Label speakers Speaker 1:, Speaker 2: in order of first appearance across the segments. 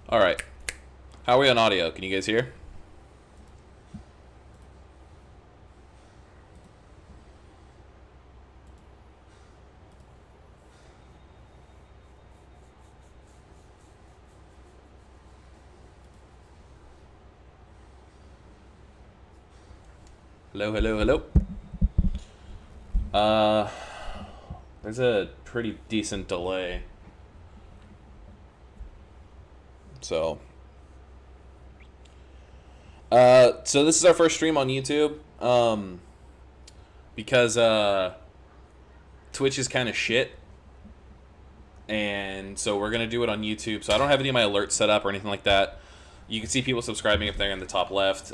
Speaker 1: All right. How are we on audio? Can you guys hear? Hello, hello, hello. Uh, there's a pretty decent delay. So, so this is our first stream on YouTube. Because Twitch is kind of shit, and so we're gonna do it on YouTube. So I don't have any of my alerts set up or anything like that. You can see people subscribing up there in the top left.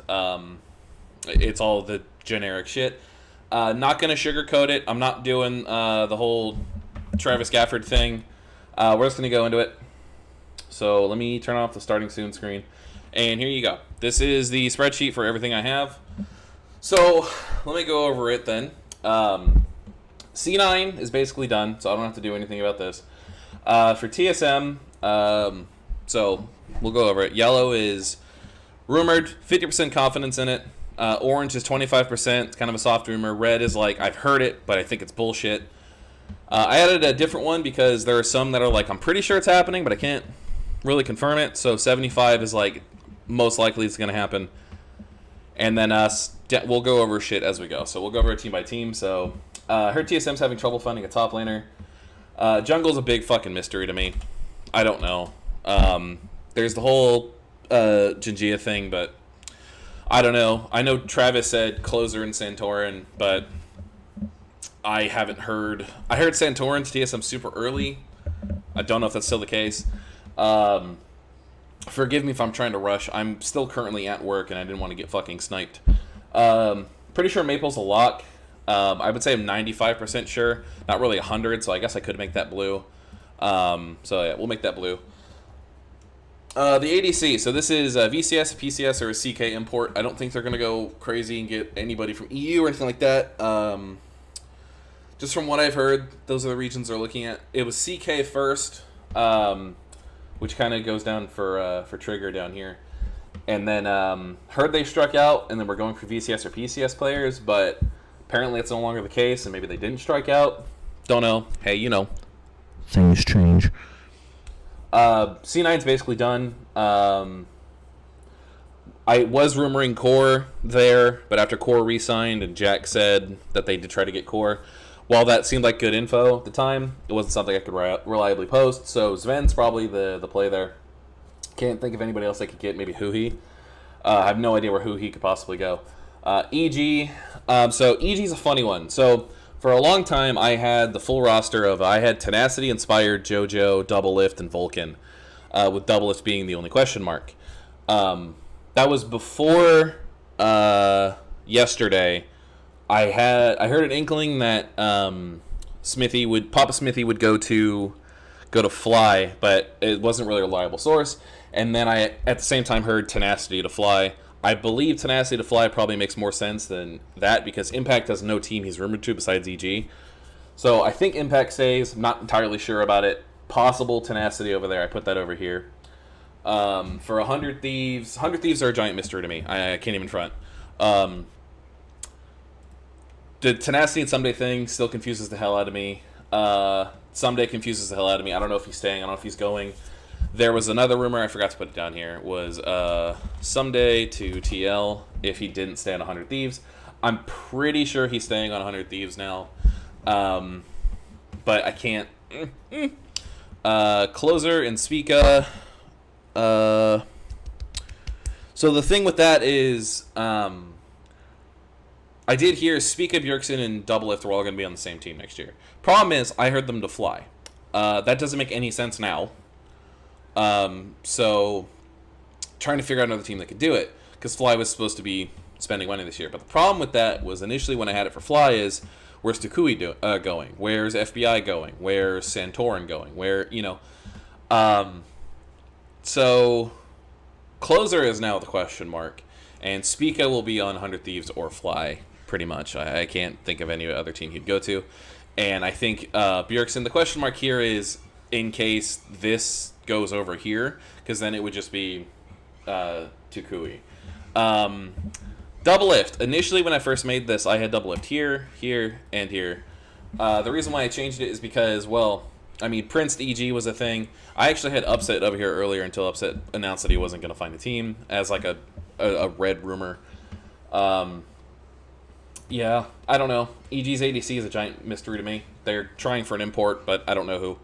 Speaker 1: It's all the generic shit. Not gonna sugarcoat it. I'm not doing the whole Travis Gafford thing. We're just gonna go into it. So let me turn off the starting soon screen, and here you go. This is the spreadsheet for everything I have. So let me go over it then. C9 is basically done, so I don't have to do anything about this. For TSM, so we'll go over it. Yellow is rumored, 50% confidence in it. Orange is 25%, it's kind of a soft rumor. Red is like, I've heard it, but I think it's bullshit. I added a different one because there are some that are like, I'm pretty sure it's happening, but I can't really confirm it. So 75 is like, most likely it's going to happen. And then we'll go over shit as we go. So we'll go over it team by team. So heard TSM's having trouble finding a top laner. Jungle's a big fucking mystery to me. I don't know. There's the whole Jinjia thing, but I don't know. I know Travis said Closer and Santorin, but I haven't heard. I heard Santorin to TSM super early. I don't know if that's still the case. Forgive me if I'm trying to rush. I'm still currently at work, and I didn't want to get fucking sniped. Pretty sure Maple's a lock. I would say I'm 95% sure. Not really 100, so I guess I could make that blue. So yeah, we'll make that blue. The ADC. So this is a VCS, PCS, or a CK import. I don't think they're going to go crazy and get anybody from EU or anything like that. Just from what I've heard, those are the regions they're looking at. It was CK first, which kind of goes down for Trigger down here. And then heard they struck out, and then we're going for VCS or PCS players, but apparently it's no longer the case, and maybe they didn't strike out. Don't know. Hey, you know.
Speaker 2: Things change.
Speaker 1: C9's basically done. I was rumoring Core there, but after Core re-signed and Jack said that they did try to get Core, while that seemed like good info at the time, it wasn't something I could reliably post. So Sven's probably the play there. Can't think of anybody else I could get. Maybe Huhi. I have no idea where Huhi could possibly go. EG. So EG's a funny one. So for a long time, I had the full roster of I had Tenacity, Inspired, JoJo, Doublelift, and Vulcan, with Doublelift being the only question mark. That was before yesterday. I heard an inkling that Papa Smithy would go to Fly, but it wasn't really a reliable source. And then I at the same time heard Tenacity to Fly. I believe Tenacity to Fly probably makes more sense than that because Impact has no team he's rumored to besides EG. So I think Impact stays. I'm not entirely sure about it. Possible Tenacity over there. I put that over here. For 100 Thieves. 100 Thieves are a giant mystery to me. I can't even front. The Tenacity and Someday thing still confuses the hell out of me. Someday confuses the hell out of me. I don't know if he's staying. I don't know if he's going. There was another rumor, I forgot to put it down here, was Someday to TL if he didn't stay on 100 Thieves. I'm pretty sure he's staying on 100 Thieves now. But I can't. Closer and Spica. So the thing with that is, I did hear Spica, Bjergsen, and Doublelift were all going to be on the same team next year. Problem is, I heard them to Fly. That doesn't make any sense now. So trying to figure out another team that could do it, because Fly was supposed to be spending money this year. But the problem with that was initially when I had it for Fly is, where's Takui going? Where's FBI going? Where's Santorin going? Where, you know, so Closer is now the question mark, and Spica will be on 100 Thieves or Fly, pretty much. I can't think of any other team he'd go to. And I think Bjergsen, the question mark here is in case this goes over here, because then it would just be Tukui. Double lift. Initially, when I first made this, I had double lift here, here, and here. The reason why I changed it is because, well, I mean, Prince EG was a thing. I actually had Upset over here earlier until Upset announced that he wasn't going to find a team as like a red rumor. Yeah, I don't know. EG's ADC is a giant mystery to me. They're trying for an import, but I don't know who.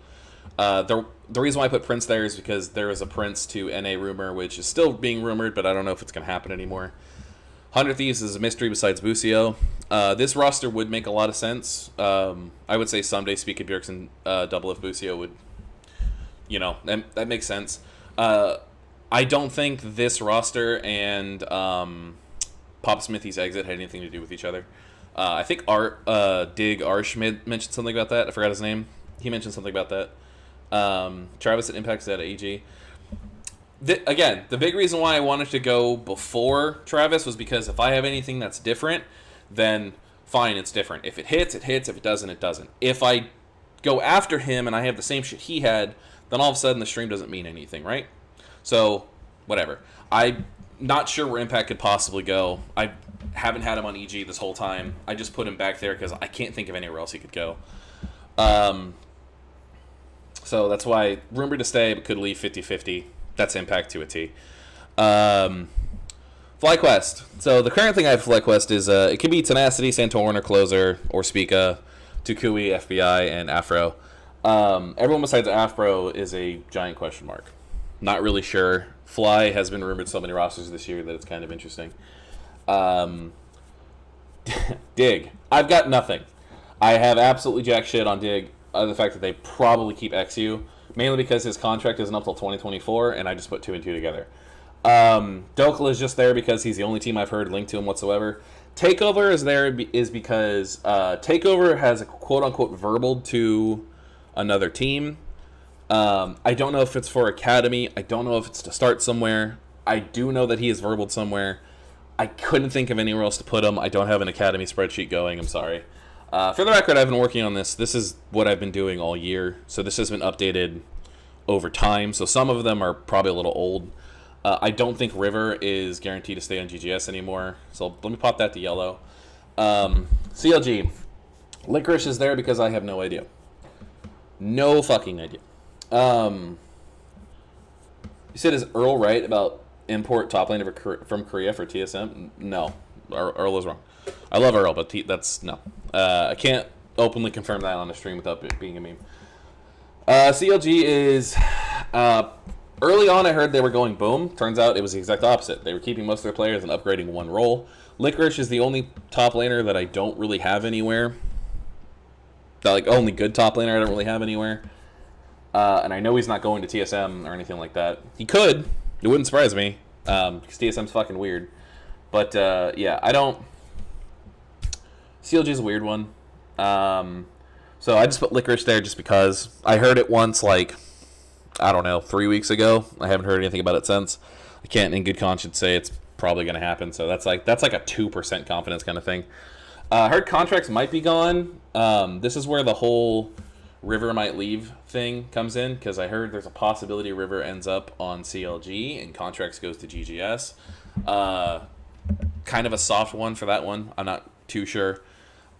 Speaker 1: The reason why I put Prince there is because there is a Prince to NA rumor, which is still being rumored, but I don't know if it's going to happen anymore. 100 Thieves is a mystery besides Busio. This roster would make a lot of sense. I would say someday Speak of Bjergsen double if Busio would, that makes sense. I don't think this roster and Pop Smithy's exit had anything to do with each other. I think Dig Arsh mentioned something about that. I forgot his name. He mentioned something about that. Travis at Impact's at AG. Again, the big reason why I wanted to go before Travis was because if I have anything that's different, then fine, it's different. If it hits, it hits. If it doesn't, it doesn't. If I go after him and I have the same shit he had, then all of a sudden the stream doesn't mean anything, right? So, whatever. I'm not sure where Impact could possibly go. I haven't had him on EG this whole time. I just put him back there because I can't think of anywhere else he could go. So that's why rumored to stay, but could leave 50-50. That's Impact to a T. FlyQuest. So the current thing I have FlyQuest is it can be Tenacity, Santorin, or Closer, or Spica, Tukui, FBI, and Afro. Everyone besides Afro is a giant question mark. Not really sure. Fly has been rumored so many rosters this year that it's kind of interesting. Dig. I've got nothing. I have absolutely jack shit on Dig. The fact that they probably keep XU. Mainly because his contract isn't up till 2024, and I just put 2 and 2 together. Dokla is just there because he's the only team I've heard linked to him whatsoever. Takeover is there is because Takeover has a quote-unquote verbal to another team. I don't know if it's for Academy. I don't know if it's to start somewhere. I do know that he is verbal somewhere. I couldn't think of anywhere else to put him. I don't have an Academy spreadsheet going. I'm sorry. For the record, I've been working on this. This is what I've been doing all year. So this has been updated over time. So some of them are probably a little old. I don't think River is guaranteed to stay on GGS anymore. So let me pop that to yellow. CLG. Licorice is there because I have no idea. No fucking idea. You said, is Earl right about import top laner from Korea for TSM? No. Earl is wrong. I love Earl, but that's no. I can't openly confirm that on the stream without it being a meme. CLG is early on. I heard they were going boom. Turns out it was the exact opposite. They were keeping most of their players and upgrading one role. Licorice is the only top laner that I don't really have anywhere. Only good top laner I don't really have anywhere. And I know he's not going to TSM or anything like that. He could. It wouldn't surprise me. Because TSM's fucking weird. But yeah, I don't. CLG is a weird one. So I just put Licorice there just because I heard it once, I don't know, 3 weeks ago. I haven't heard anything about it since. I can't in good conscience say it's probably going to happen. So that's like a 2% confidence kind of thing. Heard contracts might be gone. This is where the whole River might leave thing comes in, because I heard there's a possibility River ends up on CLG and contracts goes to GGS. Kind of a soft one for that one. I'm not too sure.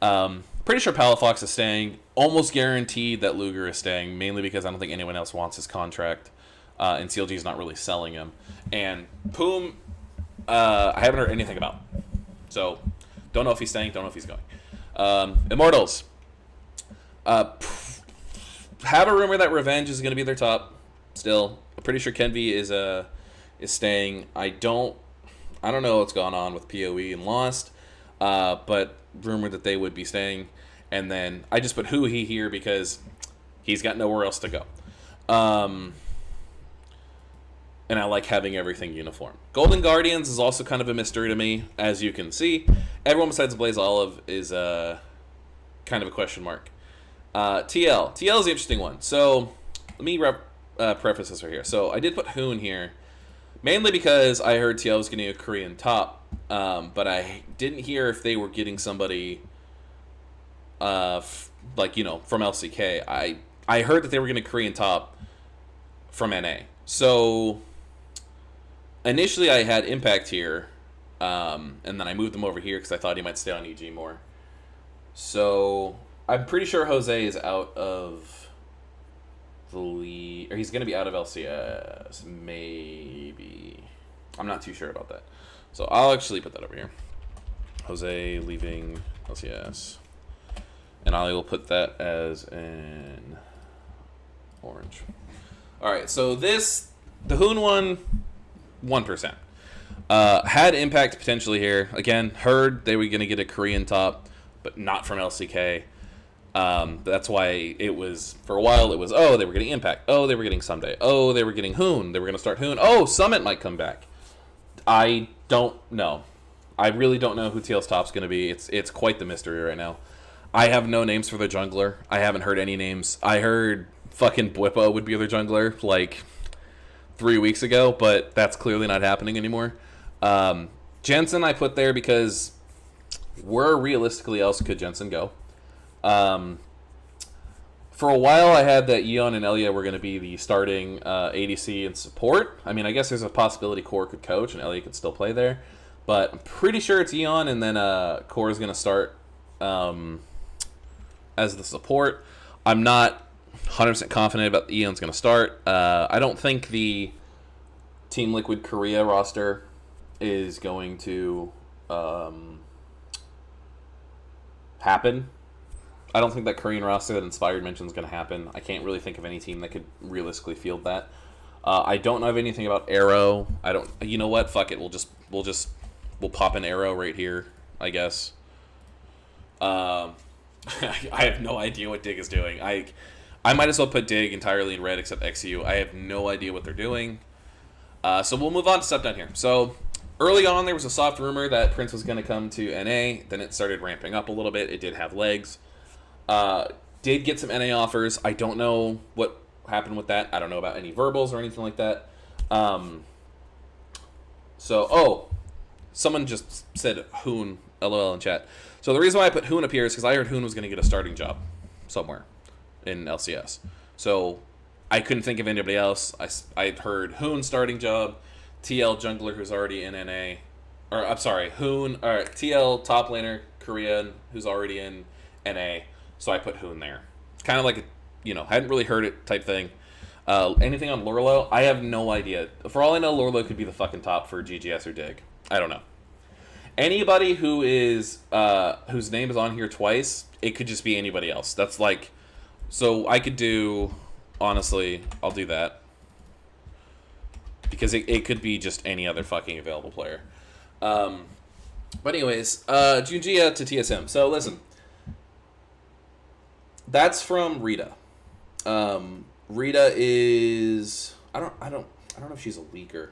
Speaker 1: Pretty sure Palafox is staying. Almost guaranteed that Luger is staying, mainly because I don't think anyone else wants his contract. And CLG is not really selling him. And Poom, I haven't heard anything about. So, don't know if he's staying, don't know if he's going. Immortals. Have a rumor that Revenge is going to be their top still. I'm pretty sure Kenvi is staying. I don't know what's going on with PoE and Lost, but rumored that they would be staying. And then I just put Hui here because he's got nowhere else to go. And I like having everything uniform. Golden Guardians is also kind of a mystery to me, as you can see. Everyone besides Blaze Olive is kind of a question mark. TL is the interesting one. So let me preface this right here. So I did put Hoon here, mainly because I heard TL was getting a Korean top, but I didn't hear if they were getting somebody from LCK. I I heard that they were going to Korean top from NA. So initially I had Impact here, and then I moved them over here because I thought he might stay on EG more. So I'm pretty sure Jose is out of the league, or he's going to be out of LCS, maybe. I'm not too sure about that. So I'll actually put that over here. Jose leaving LCS. And I will put that as an orange. Alright, so the Hoon one, 1%. Had Impact potentially here. Again, heard they were going to get a Korean top, but not from LCK. That's why it was, for a while, it was, oh, they were getting Impact. Oh, they were getting Someday. Oh, they were getting Hoon. They were going to start Hoon. Oh, Summit might come back. I don't know. I really don't know who TL's top's going to be. It's quite the mystery right now. I have no names for the jungler. I haven't heard any names. I heard fucking Bwipo would be their jungler like 3 weeks ago, but that's clearly not happening anymore. Jensen I put there because where realistically else could Jensen go? For a while I had that Eon and Elia were going to be the starting ADC and support. I mean, I guess there's a possibility Core could coach and Elia could still play there, but I'm pretty sure it's Eon, and then Core is going to start as the support. I'm not 100% confident about Eon's going to start. I don't think the Team Liquid Korea roster is going to happen. I don't think that Korean roster that Inspired mentioned is going to happen. I can't really think of any team that could realistically field that. I don't know anything about Arrow. I don't. You know what? Fuck it. We'll pop an Arrow right here, I guess. I have no idea what Dig is doing. I might as well put Dig entirely in red except XU. I have no idea what they're doing. So we'll move on to stuff down here. So early on, there was a soft rumor that Prince was going to come to NA. Then it started ramping up a little bit. It did have legs. Did get some NA offers. I don't know what happened with that. I don't know about any verbals or anything like that. Someone just said Hoon, LOL in chat. So the reason why I put Hoon up here is because I heard Hoon was going to get a starting job somewhere in LCS. So I couldn't think of anybody else. I heard Hoon starting job, TL jungler who's already in NA, or I'm sorry, Hoon, or TL top laner Korean who's already in NA. So I put Hoon there. Kind of like hadn't really heard it type thing. Anything on Lorlo? I have no idea. For all I know, Lorlo could be the fucking top for GGS or Dig. I don't know. Anybody who is whose name is on here twice, it could just be anybody else. That's like, so I could do, honestly, I'll do that. Because it could be just any other fucking available player. But anyways, Junjia to TSM. So listen, that's from Rita. Rita is, I don't know if she's a leaker.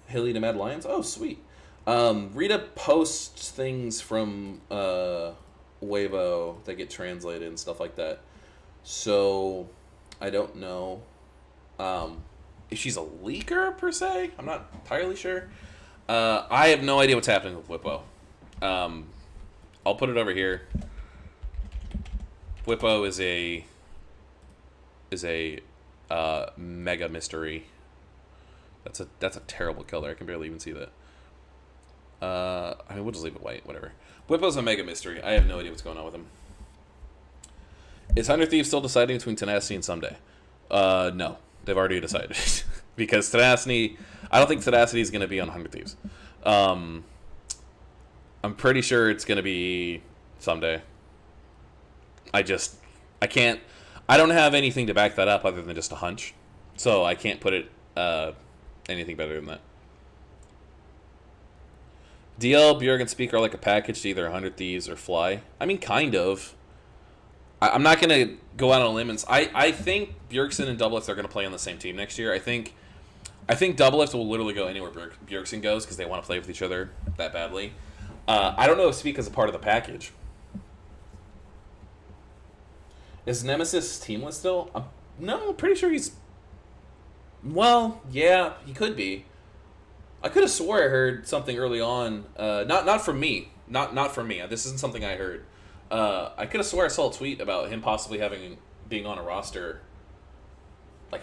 Speaker 1: Hilly to Mad Lions. Oh, sweet. Rita posts things from Weibo that get translated and stuff like that. So I don't know if she's a leaker per se. I'm not entirely sure. I have no idea what's happening with Whippo. I'll put it over here. Whippo is a mega mystery. That's a terrible color. I can barely even see that. We'll just leave it white, whatever. Whippo's a mega mystery. I have no idea what's going on with him. Is Hunter Thieves still deciding between Tenacity and Someday? No. They've already decided. Because Tenacity, I don't think Tenacity is going to be on Hunter Thieves. I'm pretty sure it's going to be Someday. I don't have anything to back that up other than just a hunch. So I can't put it anything better than that. DL, Bjerg, and Speak are like a package to either 100 Thieves or Fly. I mean, kind of. I'm not going to go out on a limb and I think Bjergsen and Doublelift are going to play on the same team next year. I think Doublelift will literally go anywhere Bjergsen goes because they want to play with each other that badly. I don't know if Speak is a part of the package. Is Nemesis teamless still? No, I'm pretty sure he's... Well, yeah, he could be. I could have swore I heard something early on. Not from me. Not from me. This isn't something I heard. I could have swore I saw a tweet about him possibly being on a roster, like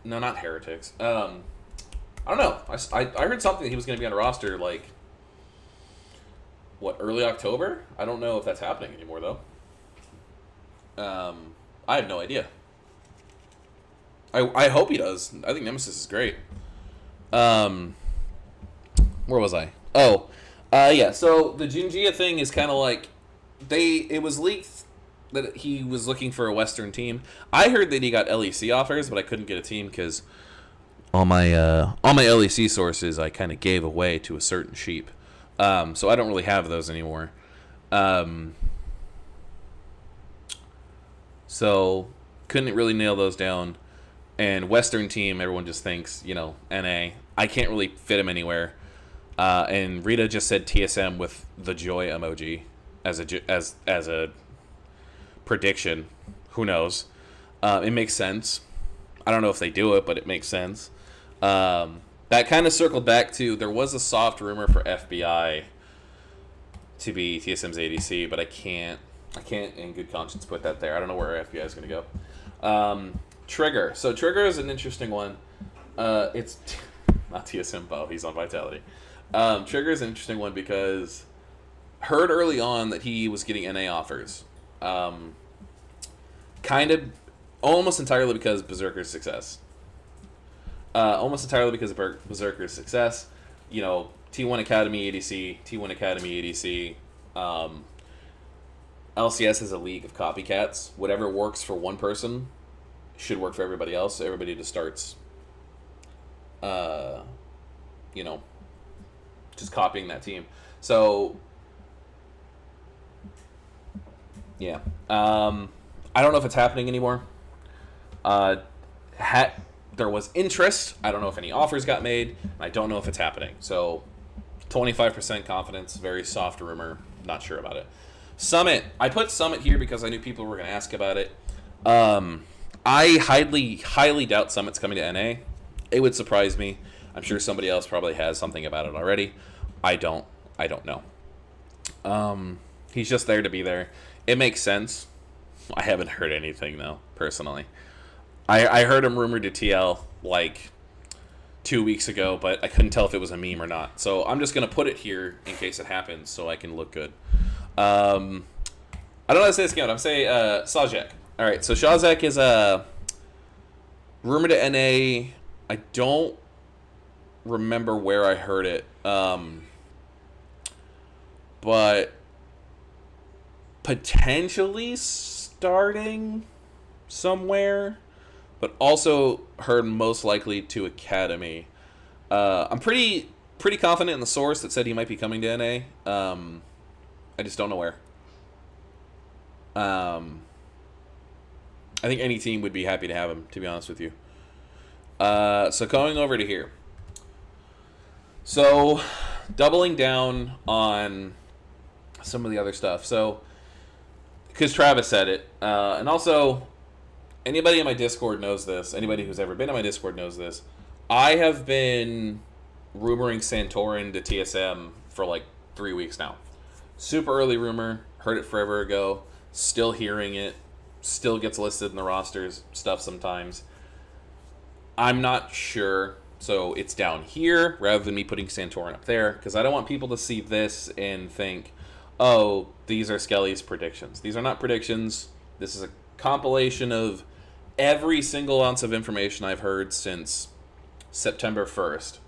Speaker 1: no, not Heretics. I don't know. I heard something that he was going to be on a roster like early October. I don't know if that's happening anymore though. I have no idea. I hope he does. I think Nemesis is great. Where was I? Oh, yeah. So the Jinjia thing is kind of like it was leaked that he was looking for a Western team. I heard that he got LEC offers, but I couldn't get a team because all my LEC sources I kind of gave away to a certain sheep. So I don't really have those anymore. So couldn't really nail those down. And Western team, everyone just thinks, NA. I can't really fit him anywhere. And Rita just said TSM with the joy emoji as a prediction. Who knows? It makes sense. I don't know if they do it, but it makes sense. That kind of circled back to there was a soft rumor for FBI to be TSM's ADC, but I can't in good conscience put that there. I don't know where FBI is going to go. Trigger. So Trigger is an interesting one. It's not TSM Bo. He's on Vitality. Trigger is an interesting one because heard early on that he was getting NA offers. Kind of almost entirely because Berserker's success. T1 Academy ADC, T1 Academy ADC. LCS is a league of copycats. Whatever works for one person should work for everybody else. So everybody just starts, just copying that team. So, yeah. I don't know if it's happening anymore. There was interest. I don't know if any offers got made. I don't know if it's happening. So, 25% confidence, very soft rumor. Not sure about it. Summit. I put Summit here because I knew people were going to ask about it. I highly doubt Summit's coming to NA. It would surprise me. I'm sure somebody else probably has something about it already. I don't know. He's just there to be there. It makes sense. I haven't heard anything though, personally. I heard him rumored to TL like 2 weeks ago, but I couldn't tell if it was a meme or not. So I'm just gonna put it here in case it happens, so I can look good. I don't know how to say this again. I'm saying Sajak. All right, so Shazak is rumored to NA. I don't remember where I heard it, but potentially starting somewhere, but also heard most likely to Academy. I'm pretty confident in the source that said he might be coming to NA. I just don't know where. I think any team would be happy to have him, to be honest with you. So going over to here. So doubling down on some of the other stuff. So, because Travis said it, and also anybody in my Discord knows this. Anybody who's ever been in my Discord knows this. I have been rumoring Santorin to TSM for like 3 weeks now. Super early rumor. Heard it forever ago. Still hearing it. Still gets listed in the rosters stuff sometimes. I'm not sure, so it's down here rather than me putting Santorin up there, because I don't want people to see this and think, oh, these are Skelly's predictions. These are not predictions. This is a compilation of every single ounce of information I've heard since September 1st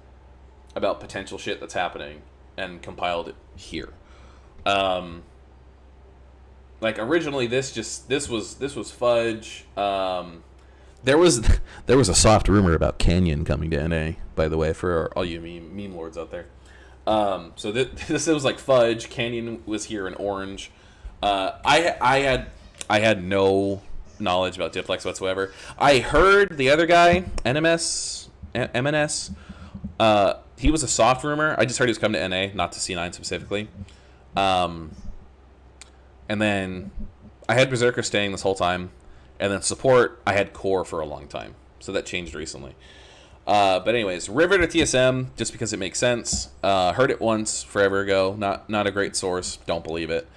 Speaker 1: about potential shit that's happening and compiled it here. Like originally this was fudge. There was a soft rumor about Canyon coming to NA, by the way, for all you meme lords out there. So this was like fudge. Canyon was here in orange. I had no knowledge about Diplex whatsoever. I heard the other guy, MNS. He was a soft rumor. I just heard he was coming to NA, not to C9 specifically. And then I had Berserker staying this whole time. And then support, I had Core for a long time. So that changed recently. But anyways, River to TSM, just because it makes sense. Heard it once, forever ago. Not a great source. Don't believe it.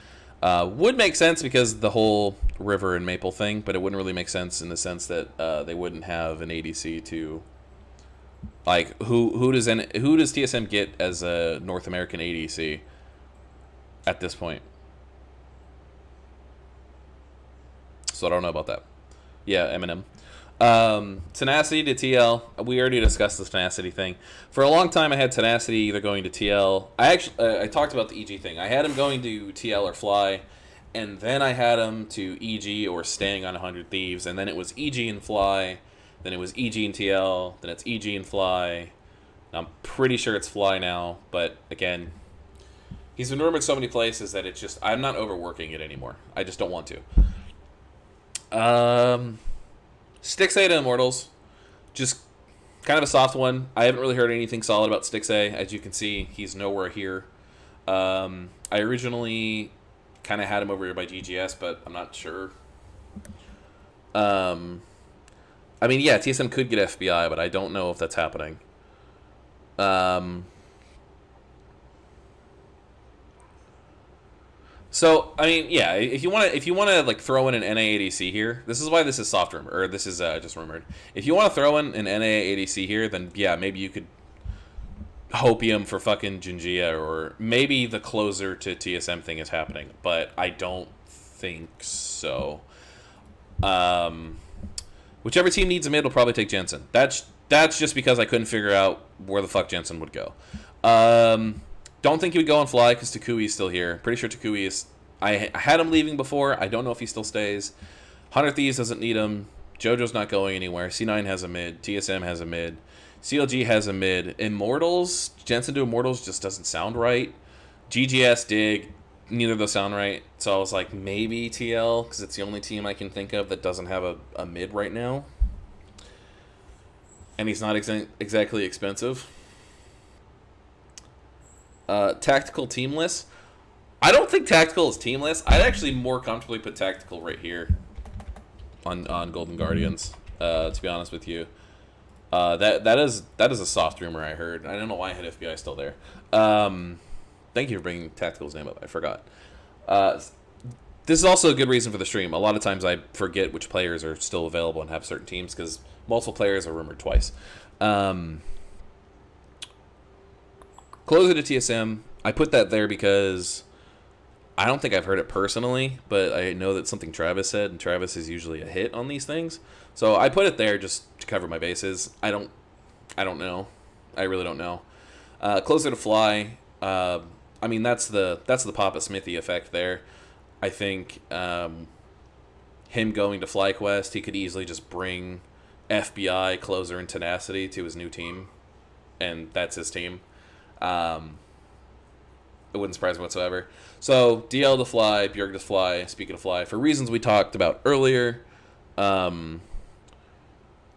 Speaker 1: Would make sense because the whole river and maple thing, but it wouldn't really make sense in the sense that they wouldn't have an ADC to like who does TSM get as a North American ADC at this point? So I don't know about that. Yeah, Eminem. Tenacity to TL. We already discussed this Tenacity thing. For a long time, I had Tenacity either going to TL. I talked about the EG thing. I had him going to TL or Fly, and then I had him to EG or staying on 100 Thieves, and then it was EG and Fly, then it was EG and TL, then it's EG and Fly. I'm pretty sure it's Fly now, but again, he's been rumored so many places that it's just I'm not overworking it anymore. I just don't want to. Stixxay to Immortals, just kind of a soft one. I haven't really heard anything solid about Stixxay. As you can see, he's nowhere here. I originally kind of had him over here by GGS, but I'm not sure. I mean, yeah, TSM could get FBI, but I don't know if that's happening. So I mean, yeah, if you want to like throw in an NA ADC here, this is why this is soft rumor, or this is just rumored. If you want to throw in an NA ADC here, then yeah, maybe you could hopium for fucking Jinjia, or maybe the closer to TSM thing is happening, but I don't think so. Whichever team needs a mid will probably take Jensen. That's just because I couldn't figure out where the fuck Jensen would go. Don't think he would go on Fly because Takui is still here. Pretty sure Takui is... I had him leaving before. I don't know if he still stays. 100 Thieves doesn't need him. JoJo's not going anywhere. C9 has a mid. TSM has a mid. CLG has a mid. Immortals, Jensen to Immortals just doesn't sound right. GGS, Dig, neither of those sound right. So I was like, maybe TL, because it's the only team I can think of that doesn't have a mid right now. And he's not exactly expensive. Tactical teamless. I don't think Tactical is teamless. I'd actually more comfortably put Tactical right here on Golden Guardians. To be honest with you, that is a soft rumor I heard. I don't know why I had FBI still there. Thank you for bringing Tactical's name up. I forgot. This is also a good reason for the stream. A lot of times I forget which players are still available and have certain teams because multiple players are rumored twice. Closer to TSM, I put that there because I don't think I've heard it personally, but I know that's something Travis said, and Travis is usually a hit on these things. So I put it there just to cover my bases. I don't know. I really don't know. Closer to Fly, I mean that's the Papa Smithy effect there. I think him going to FlyQuest, he could easily just bring FBI, Closer, and Tenacity to his new team, and that's his team. It wouldn't surprise me whatsoever. So DL to Fly, Bjerg to Fly. Speaking of Fly, for reasons we talked about earlier,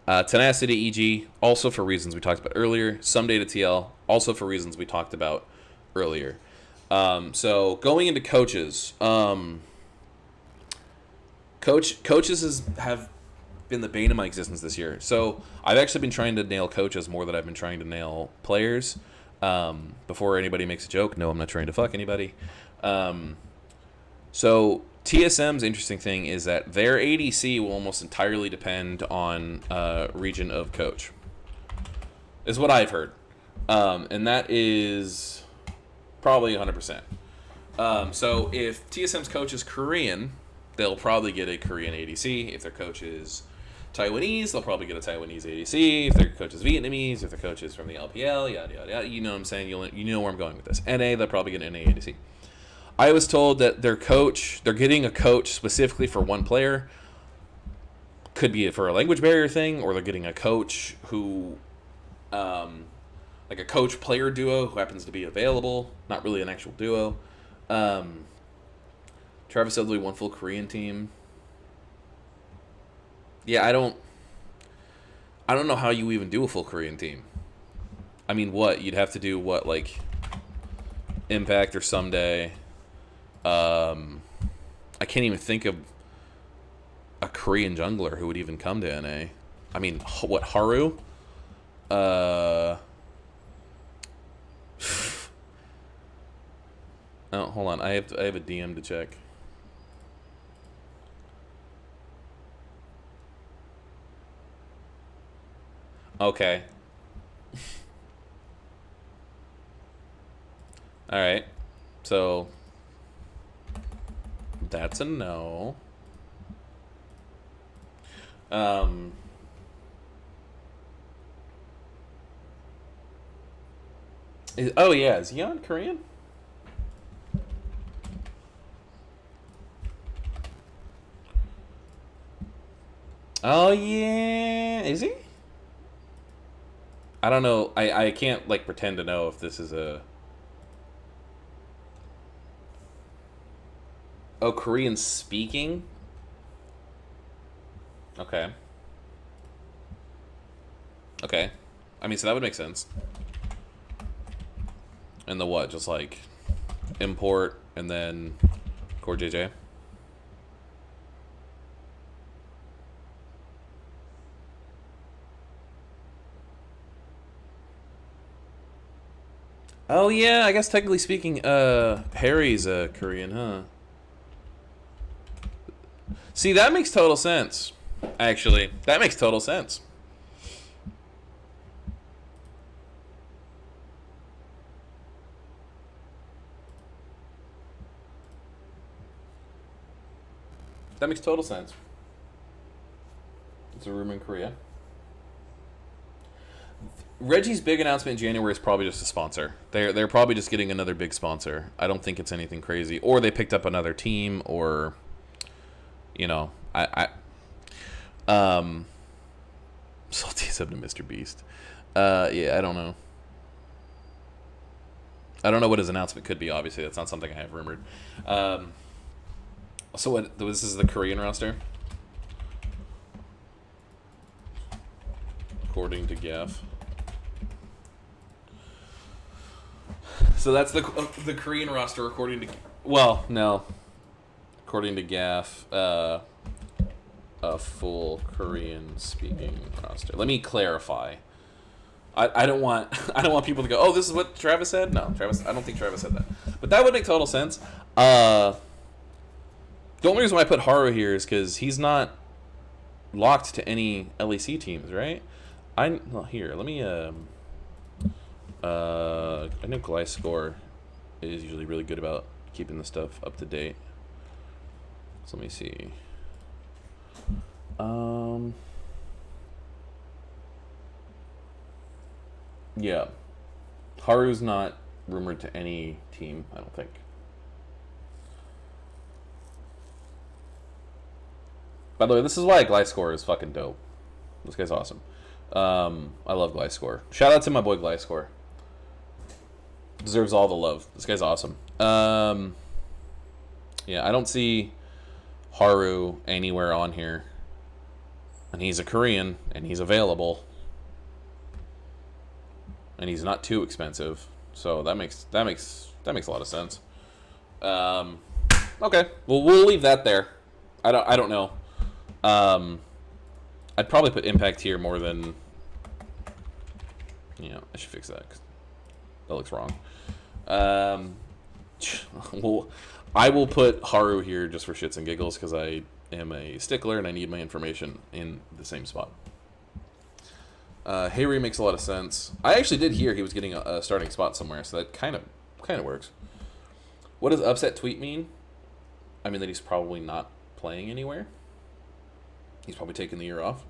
Speaker 1: Tenacity EG, also for reasons we talked about earlier. Someday to TL, also for reasons we talked about earlier. So going into coaches, coaches have been the bane of my existence this year. So I've actually been trying to nail coaches more than I've been trying to nail players. Before anybody makes a joke, no, I'm not trying to fuck anybody. So TSM's interesting thing is that their ADC will almost entirely depend on region of coach, is what I've heard. And that is probably 100%. So if TSM's coach is Korean, they'll probably get a Korean ADC. If their coach is Taiwanese, they'll probably get a Taiwanese ADC. If their coach is Vietnamese, if their coach is from the LPL, yada, yada, yada. You know what I'm saying? You know where I'm going with this. NA, they'll probably get an NA ADC. I was told that they're getting a coach specifically for one player. Could be for a language barrier thing, or they're getting a coach who, like a coach-player duo who happens to be available. Not really an actual duo. Travis said we one full Korean team. Yeah, I don't know how you even do a full Korean team. I mean, what? You'd have to do what, like Impact or Someday. I can't even think of a Korean jungler who would even come to NA. I mean, what, Haru? Oh, hold on. I have a DM to check. Okay. All right. So that's a no. Oh yeah, is Yeon Korean? Oh yeah, is he? I don't know. I can't like pretend to know if this is a. Oh, Korean speaking. Okay. Okay. I mean, so that would make sense. And the what? Just like import and then Core JJ. Oh yeah, I guess technically speaking, Harry's a Korean, huh? See, that makes total sense. Actually, that makes total sense. That makes total sense. It's a room in Korea. Reggie's big announcement in January is probably just a sponsor. They're probably just getting another big sponsor. I don't think it's anything crazy. Or they picked up another team, or you know, Salty sub to Mr. Beast. Yeah, I don't know. I don't know what his announcement could be. Obviously, that's not something I have rumored. So what? This is the Korean roster, according to Gaff. So that's the Korean roster according to. Well, no. According to Gaff, a full Korean speaking roster. Let me clarify. I don't want people to go, oh, this is what Travis said. No, Travis. I don't think Travis said that. But that would make total sense. The only reason why I put Haru here is because he's not locked to any LEC teams, right? Here, let me. I know Gliscor is usually really good about keeping the stuff up to date. So let me see. Yeah. Haru's not rumored to any team, I don't think. By the way, this is why Gliscor is fucking dope. This guy's awesome. I love Gliscor. Shout out to my boy Gliscor. Deserves all the love. This guy's awesome. Yeah, I don't see Haru anywhere on here. And he's a Korean, and he's available. And he's not too expensive. So that makes a lot of sense. Okay. Well, we'll leave that there. I don't know. I'd probably put Impact here more than. Yeah, I should fix that. 'Cause that looks wrong. Well, I will put Haru here just for shits and giggles because I am a stickler and I need my information in the same spot. Harry makes a lot of sense. I actually did hear he was getting a starting spot somewhere, so that kind of works. What does upset tweet mean? I mean that he's probably not playing anywhere. He's probably taking the year off.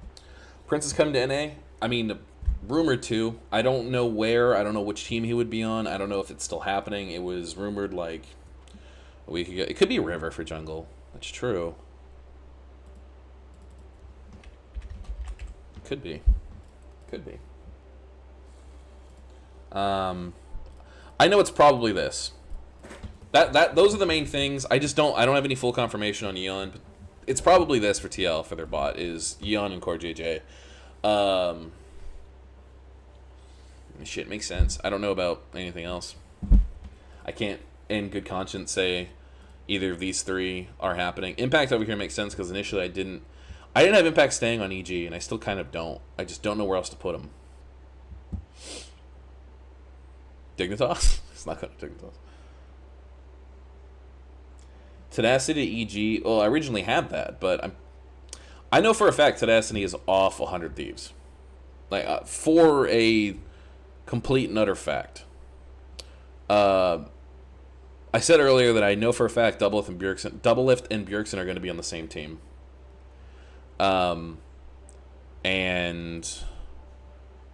Speaker 1: Prince is coming to NA. I mean, rumored to. I don't know where. I don't know which team he would be on. I don't know if it's still happening. It was rumored like a week ago. It could be River for jungle. That's true. Could be. Could be. I know it's probably this. Those are the main things. I don't have any full confirmation on Yeon, but it's probably this for TL for their bot is Yeon and Core JJ. Shit makes sense. I don't know about anything else. I can't in good conscience say either of these three are happening. Impact over here makes sense because initially I didn't have Impact staying on EG, and I still kind of don't. I just don't know where else to put him. Dignitas? It's not going to Dignitas. Tenacity EG. Well, I originally had that, but I know for a fact Tenacity is off 100 Thieves. for a complete and utter fact. I said earlier that I know for a fact Doublelift and Bjergsen are going to be on the same team. And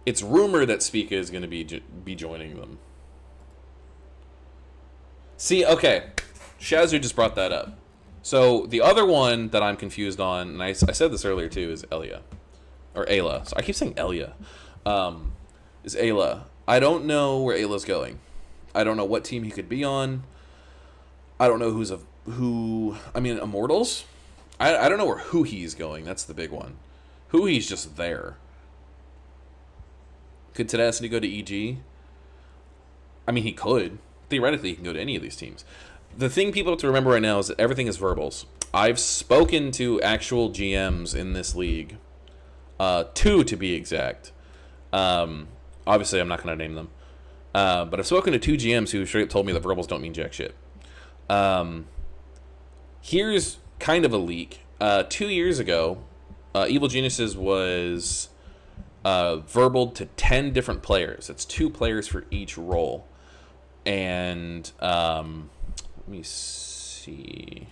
Speaker 1: it's rumored that Spica is going to be joining them. See, okay, Shazzu just brought that up. So the other one that I'm confused on, and I said this earlier too, is Elia. Or Ayla. So I keep saying Elia. Is Ayla. I don't know where Ayla's going. I don't know what team he could be on. I don't know Immortals? I don't know who he's going. That's the big one. Who he's just there. Could Tenacity go to EG? I mean, he could. Theoretically, he can go to any of these teams. The thing people have to remember right now is that everything is verbals. I've spoken to actual GMs in this league. 2 to be exact. Obviously, I'm not going to name them. But I've spoken to 2 GMs who straight up told me that verbals don't mean jack shit. Here's kind of a leak. 2 years ago, Evil Geniuses was verbaled to 10 different players. It's 2 players for each role. And let me see.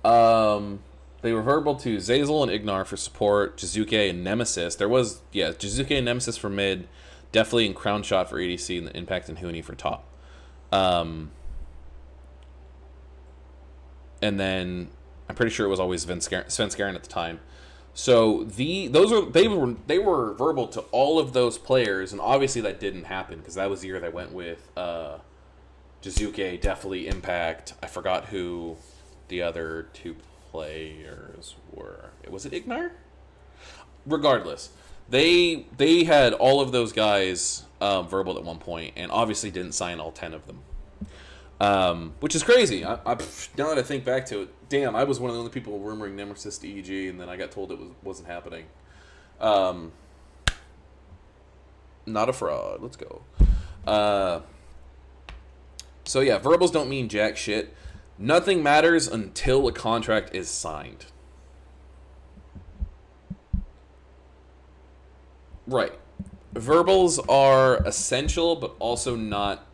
Speaker 1: They were verbal to Zazel and Ignar for support, Jizuke and Nemesis. There was, Jizuke and Nemesis for mid, Deathly and Crown Shot for ADC, and Impact and Huni for top. And then I'm pretty sure it was always Sven Skaren at the time. So they were verbal to all of those players, and obviously that didn't happen because that was the year they went with Jizuke, Deathly, Impact. I forgot who the other 2 players were. Was it Ignar? Regardless, they had all of those guys verbal at one point, and obviously didn't sign all 10 of them. Which is crazy. Now that I think back to it, damn, I was one of the only people rumoring Nemesis to EG, and then I got told it wasn't happening. Not a fraud. Let's go. So yeah, verbals don't mean jack shit. Nothing matters until a contract is signed. Right. Verbals are essential, but also not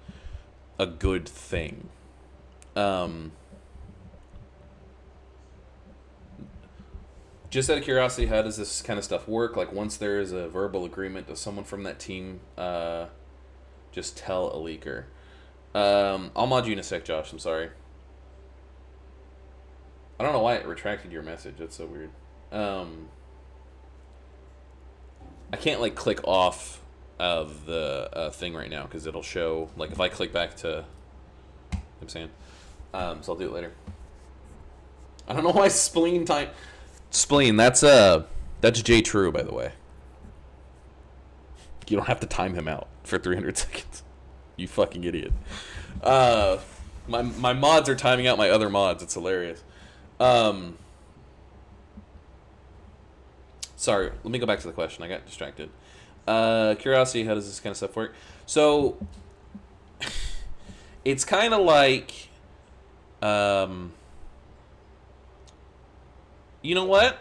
Speaker 1: a good thing. Just out of curiosity, how does this kind of stuff work? Like, once there is a verbal agreement, does someone from that team just tell a leaker? I'll mod you in a sec, Josh. I'm sorry. I don't know why it retracted your message. That's so weird. I can't, like, click off of the thing right now because it'll show, like, if I click back to, I'm saying, so I'll do it later. I don't know why Spleen, that's J True, by the way. You don't have to time him out for 300 seconds. You fucking idiot. My mods are timing out my other mods. It's hilarious. Sorry, let me go back to the question. I got distracted. Curiosity, how does this kind of stuff work? So, it's kind of like, you know what?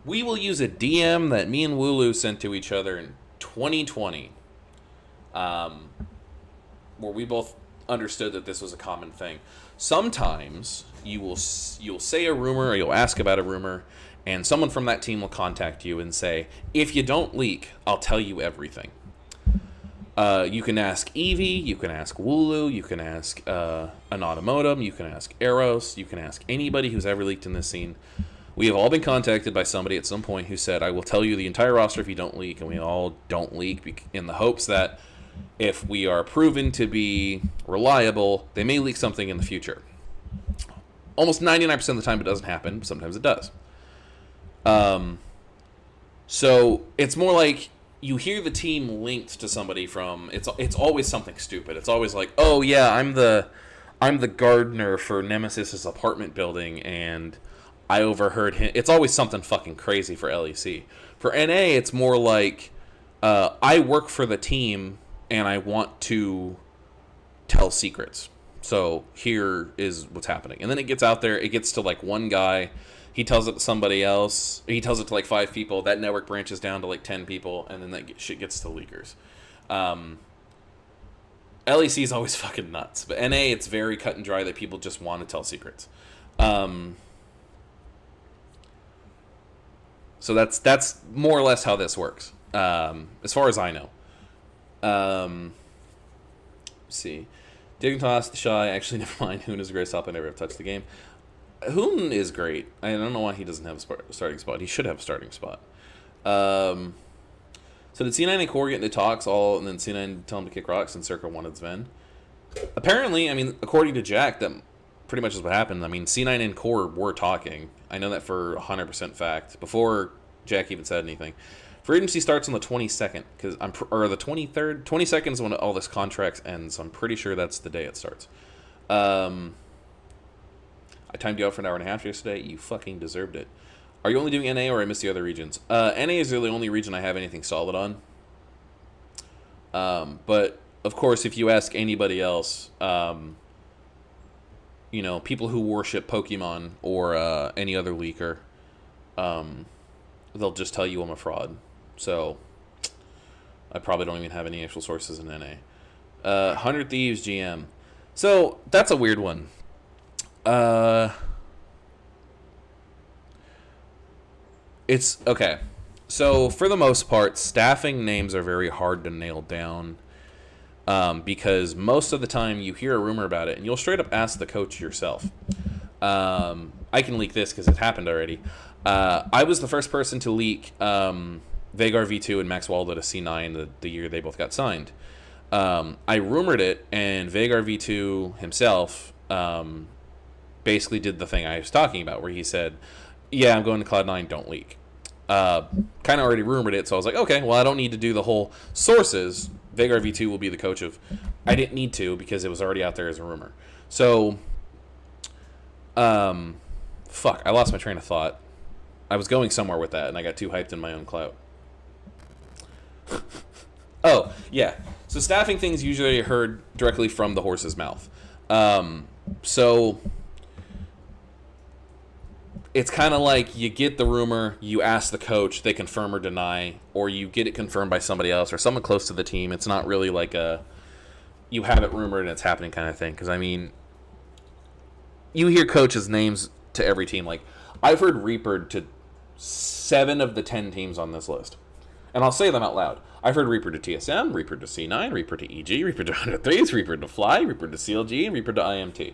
Speaker 1: We will use a DM that me and Wooloo sent to each other in 2020, where we both understood that this was a common thing. Sometimes you'll say a rumor or you'll ask about a rumor, and someone from that team will contact you and say, if you don't leak, I'll tell you everything. You can ask Eevee, you can ask Wooloo, you can ask Anonymodum, you can ask Eros, you can ask anybody who's ever leaked in this scene. We have all been contacted by somebody at some point who said, I will tell you the entire roster if you don't leak, and we all don't leak in the hopes that if we are proven to be reliable, they may leak something in the future. Almost 99% of the time it doesn't happen, but sometimes it does. So it's more like you hear the team linked to somebody from, it's always something stupid. It's always like, oh yeah, I'm the gardener for Nemesis's apartment building and I overheard him. It's always something fucking crazy for LEC. For NA, it's more like, I work for the team and I want to tell secrets. So here is what's happening. And then it gets out there. It gets to like one guy. He tells it to somebody else. He tells it to like 5 people. That network branches down to like 10 people. And then that shit gets to leakers. LEC is always fucking nuts. But NA, it's very cut and dry that people just want to tell secrets. So that's more or less how this works. As far as I know. Let's see. Dignitas, the Shy, actually, never mind. Hoon is a great stop. I never have touched the game. Hoon is great. I don't know why he doesn't have a starting spot. He should have a starting spot. So did C9 and Core get into talks and then C9 tell him to kick rocks and Circa wanted Sven? Apparently, I mean, according to Jack, that pretty much is what happened. I mean, C9 and Core were talking. I know that for 100% fact before Jack even said anything. Free agency starts on the 22nd, or the 23rd. 22nd is when all this contracts ends. So I'm pretty sure that's the day it starts. I timed you out for an hour and a half yesterday. You fucking deserved it. Are you only doing NA or I missed the other regions? NA is really the only region I have anything solid on. But of course, if you ask anybody else, people who worship Pokemon or any other leaker, they'll just tell you I'm a fraud. So I probably don't even have any actual sources in NA. 100 Thieves GM. So that's a weird one. It's okay. So for the most part, staffing names are very hard to nail down. Because most of the time you hear a rumor about it and you'll straight up ask the coach yourself. I can leak this because it happened already. I was the first person to leak Vagar V2 and Max Waldo to C9 the year they both got signed. I rumored it, and Vagar V2 himself basically did the thing I was talking about, where he said, yeah, I'm going to Cloud9, don't leak. Kind of already rumored it, so I was like, okay, well, I don't need to do the whole sources. Vagar V2 will be the coach of... I didn't need to, because it was already out there as a rumor. So, fuck, I lost my train of thought. I was going somewhere with that, and I got too hyped in my own clout. Oh, yeah. So staffing things usually are heard directly from the horse's mouth. So it's kind of like you get the rumor, you ask the coach, they confirm or deny, or you get it confirmed by somebody else or someone close to the team. It's not really like you have it rumored and it's happening kind of thing. Because, I mean, you hear coaches' names to every team. Like, I've heard Reaper to 7 of the 10 teams on this list. And I'll say them out loud. I've heard Reaper to TSM, Reaper to C9, Reaper to EG, Reaper to 100 Thieves, Reaper to Fly, Reaper to CLG, and Reaper to IMT.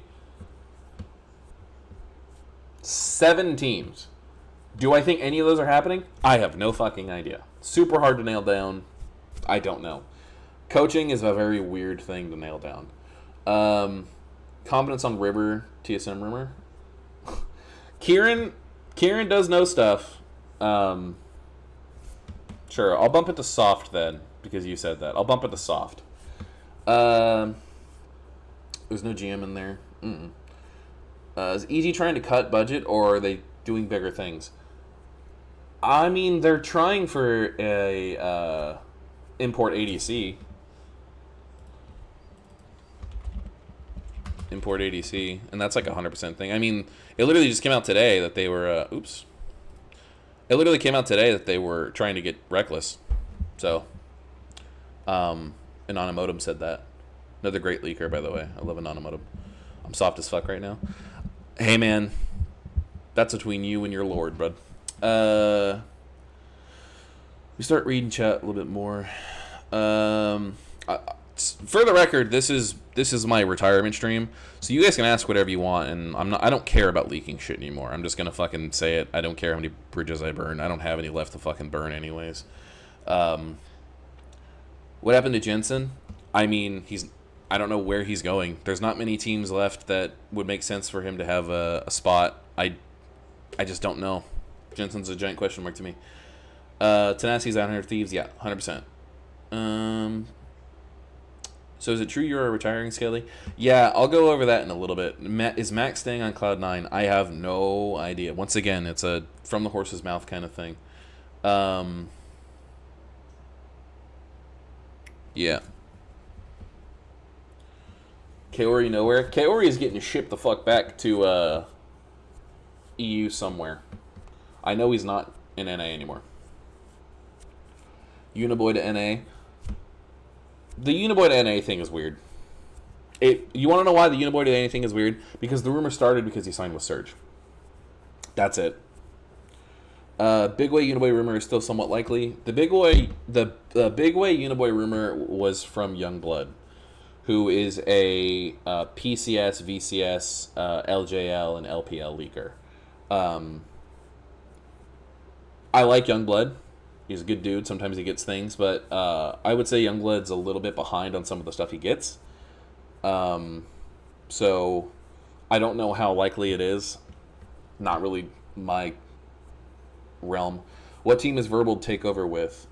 Speaker 1: 7 teams. Do I think any of those are happening? I have no fucking idea. Super hard to nail down. I don't know. Coaching is a very weird thing to nail down. Confidence on River, TSM rumor. Kieran does know stuff. Sure, I'll bump it to soft then, because you said that. I'll bump it to soft. There's no GM in there. Is EG trying to cut budget, or are they doing bigger things? I mean, they're trying for a import ADC. Import ADC, and that's like a 100% thing. I mean, it literally just came out today that they were... It literally came out today that they were trying to get Reckless. So, Anonymodum said that. Another great leaker, by the way. I love Anonymodum. I'm soft as fuck right now. Hey, man. That's between you and your lord, bud. We start reading chat a little bit more. For the record, this is my retirement stream, so you guys can ask whatever you want, and I don't care about leaking shit anymore. I'm just gonna fucking say it. I don't care how many bridges I burn. I don't have any left to fucking burn anyways. What happened to Jensen? I mean, I don't know where he's going. There's not many teams left that would make sense for him to have a spot. I just don't know. Jensen's a giant question mark to me. Tenacity's 100 Thieves, yeah, 100%. So is it true you're retiring, Skelly? Yeah, I'll go over that in a little bit. Is Max staying on Cloud9? I have no idea. Once again, it's a from the horse's mouth kind of thing. Yeah. Kaori nowhere. Kaori is getting shipped the fuck back to EU somewhere. I know he's not in NA anymore. Uniboy to NA. The Uniboy to NA thing is weird. You want to know why the Uniboy to NA thing is weird? Because the rumor started because he signed with Surge. That's it. Big Way Uniboy rumor is still somewhat likely. The Big Way Uniboy rumor was from Youngblood, who is a PCS, VCS, LJL, and LPL leaker. I like Youngblood. He's a good dude. Sometimes he gets things, but I would say Youngblood's a little bit behind on some of the stuff he gets. So I don't know how likely it is. Not really my realm. What team is Verbal Takeover with?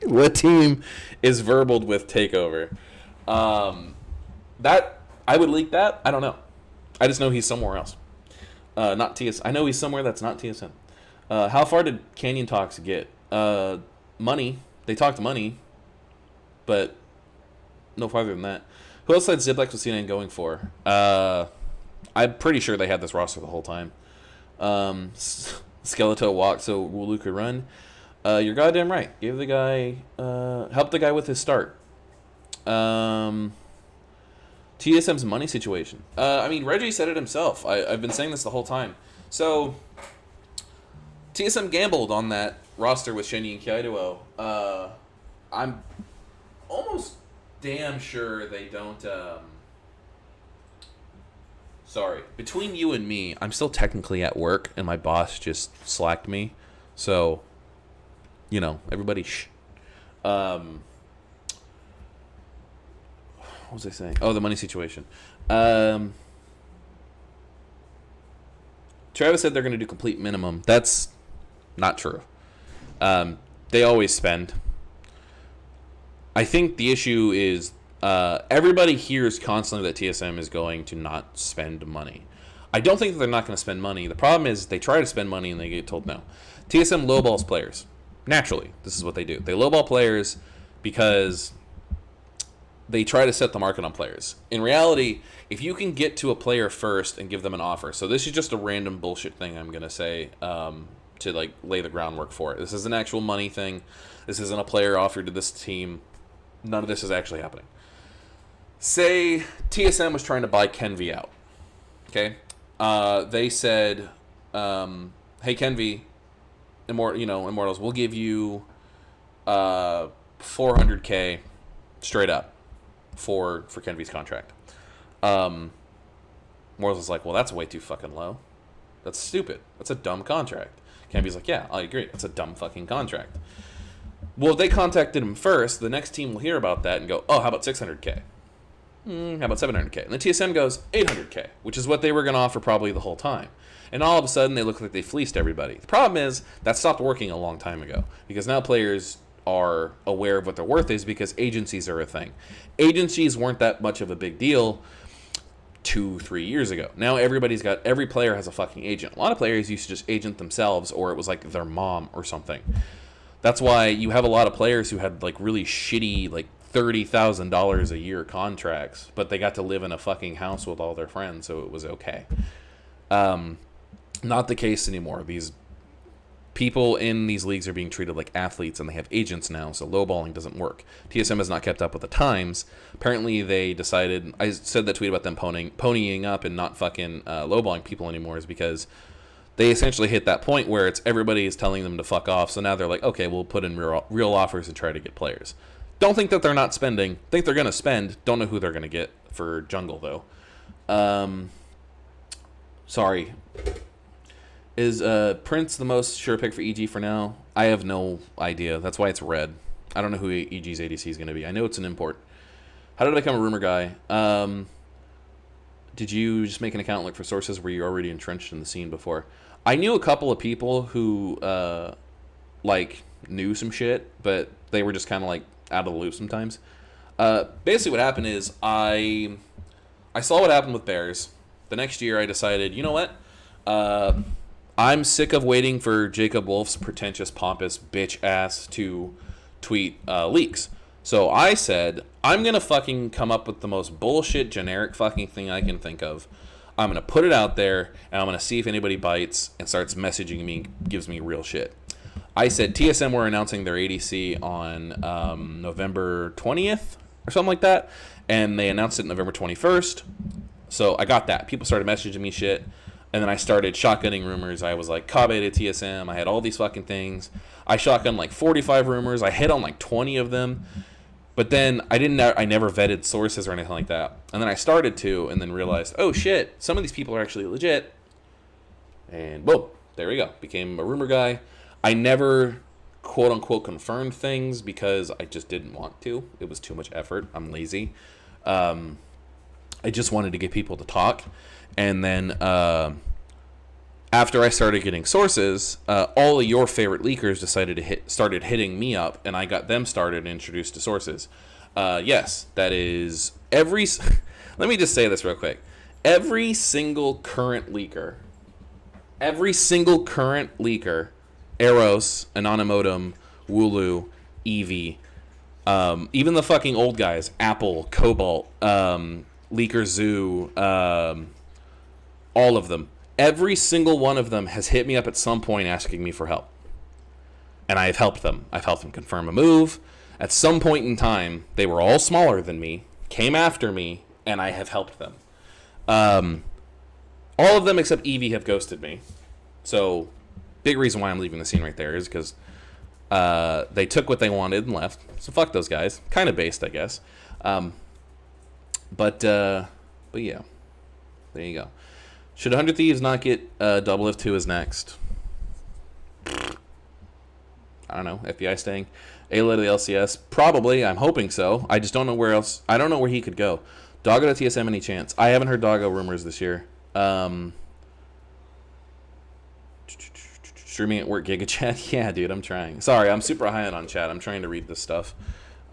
Speaker 1: What team is Verbal with Takeover? That I would leak that. I don't know. I just know he's somewhere else. Not TS. I know he's somewhere that's not TSM. How far did Canyon Talks get? Money. They talked money, but no farther than that. Who else had Ziplex with CNN going for? I'm pretty sure they had this roster the whole time. Skeletor walked so Wooloo could run. You're goddamn right. Give the guy, help the guy with his start. TSM's money situation. I mean, Reggie said it himself. I've been saying this the whole time. So, TSM gambled on that roster with Shenyi and Kaido. I'm almost damn sure they don't. Sorry. Between you and me, I'm still technically at work, and my boss just slacked me. So, everybody shh. What was I saying? Oh, the money situation. Travis said they're going to do complete minimum. That's not true. They always spend. I think the issue is everybody hears constantly that TSM is going to not spend money. I don't think that they're not going to spend money. The problem is they try to spend money and they get told no. TSM lowballs players. Naturally, this is what they do. They lowball players because they try to set the market on players. In reality, if you can get to a player first and give them an offer, so this is just a random bullshit thing I'm going to say to lay the groundwork for it. This is an actual money thing. This isn't a player offered to this team. None of this is actually happening. Say TSM was trying to buy Kenvi out. Okay? They said, hey, Kenvi, Immortals, we'll give you $400K straight up for Kenvi's contract. Immortals is like, well, that's way too fucking low. That's stupid. That's a dumb contract. Kenvi's like, yeah, I agree. It's a dumb fucking contract. Well, if they contacted him first, the next team will hear about that and go, oh, how about 600K? How about 700K? And the TSM goes 800K, which is what they were going to offer probably the whole time. And all of a sudden, they look like they fleeced everybody. The problem is that stopped working a long time ago because now players are aware of what their worth is because agencies are a thing. Agencies weren't that much of a big deal 2-3 years ago. Now every player has a fucking agent. A lot of players used to just agent themselves, or it was like their mom or something. That's why you have a lot of players who had really shitty $30,000 a year contracts, but they got to live in a fucking house with all their friends, so it was okay. Not the case anymore. These people in these leagues are being treated like athletes, and they have agents now, so lowballing doesn't work. TSM has not kept up with the times. Apparently, they decided... I said that tweet about them ponying up and not fucking lowballing people anymore is because they essentially hit that point where everybody is telling them to fuck off, so now they're like, okay, we'll put in real offers and try to get players. Don't think that they're not spending. Think they're going to spend. Don't know who they're going to get for jungle, though. Sorry. Is Prince the most sure pick for EG for now? I have no idea. That's why it's red. I don't know who EG's ADC is going to be. I know it's an import. How did I become a rumor guy? Did you just make an account and look for sources where you're already entrenched in the scene before? I knew a couple of people who knew some shit, but they were just kind of out of the loop sometimes. Basically what happened is I saw what happened with Bears. The next year I decided, you know what? I'm sick of waiting for Jacob Wolf's pretentious, pompous bitch ass to tweet leaks. So I said, I'm going to fucking come up with the most bullshit generic fucking thing I can think of. I'm going to put it out there, and I'm going to see if anybody bites and starts messaging me, gives me real shit. I said TSM were announcing their ADC on November 20th or something like that, and they announced it November 21st. So I got that. People started messaging me shit, and then I started shotgunning rumors. I was like, Kabe to TSM. I had all these fucking things. I shotgunned like 45 rumors. I hit on like 20 of them. But then I never vetted sources or anything like that. And then I started to, and then realized, oh shit, some of these people are actually legit. And boom, there we go. Became a rumor guy. I never quote unquote confirmed things because I just didn't want to. It was too much effort. I'm lazy. I just wanted to get people to talk. And then after I started getting sources, all of your favorite leakers started hitting me up, and I got them started and introduced to sources. Yes, that is every. Let me just say this real quick. Every single current leaker, Eros, Anonymodum, Wooloo, Eevee, even the fucking old guys, Apple, Cobalt, Leaker Zoo, all of them. Every single one of them has hit me up at some point asking me for help. And I've helped them. I've helped them confirm a move. At some point in time, they were all smaller than me, came after me, and I have helped them. All of them except Eevee have ghosted me. So, big reason why I'm leaving the scene right there is because they took what they wanted and left. So fuck those guys. Kind of based, I guess. But yeah. There you go. Should 100 Thieves not get Doublelift 2 is next? I don't know. FBI staying? Ayla to the LCS? Probably. I'm hoping so. I just don't know where else. I don't know where he could go. Doggo to TSM, any chance? I haven't heard Doggo rumors this year. Streaming at work, Giga Chat? Yeah, dude, I'm trying. Sorry, I'm super high on chat. I'm trying to read this stuff.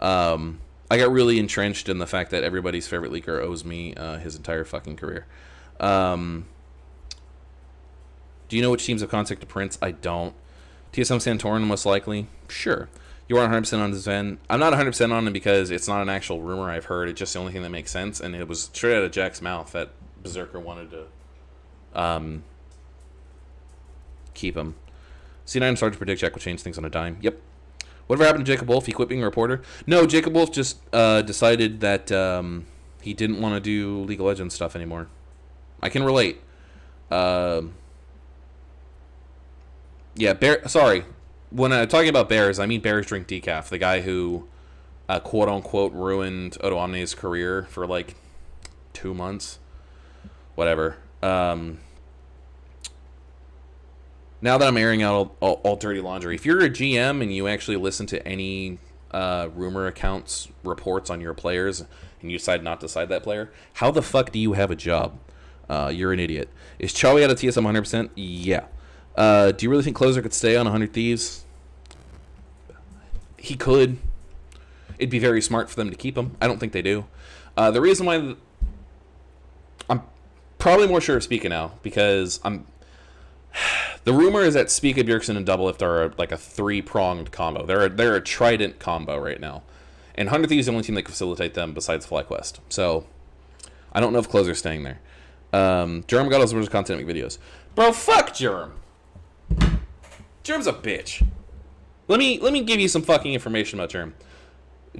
Speaker 1: I got really entrenched in the fact that everybody's favorite leaker owes me his entire fucking career. Do you know which teams have contact to Prince? I don't. TSM Santorin most likely? Sure. You are 100% on Zen. I'm not 100% on him because it's not an actual rumor I've heard. It's just the only thing that makes sense, and it was straight out of Jack's mouth that Berserker wanted to keep him. C9 started to predict Jack will change things on a dime. Yep. Whatever happened to Jacob Wolf? He quit being a reporter? No, Jacob Wolf just decided that he didn't want to do League of Legends stuff anymore. I can relate. Yeah, sorry. When I'm talking about Bears, I mean Bears Drink Decaf, the guy who, quote-unquote, ruined Odo Omni's career for, like, 2 months. Whatever. Now that I'm airing out all dirty laundry, if you're a GM and you actually listen to any rumor accounts, reports on your players, and you decide not to side that player, how the fuck do you have a job? You're an idiot. Is Charlie out of TSM 100%? Yeah. Do you really think Closer could stay on 100 Thieves? He could. It'd be very smart for them to keep him. I don't think they do. The reason why I'm probably more sure of Spica now, because the rumor is that Spica, Bjergsen, and Doublelift are like a 3-pronged combo. They're a trident combo right now. And 100 Thieves is the only team that can facilitate them besides FlyQuest. So, I don't know if Closer's staying there. Germ got us content to make videos. Bro, fuck Germ. Germ's a bitch. Let me give you some fucking information about Germ.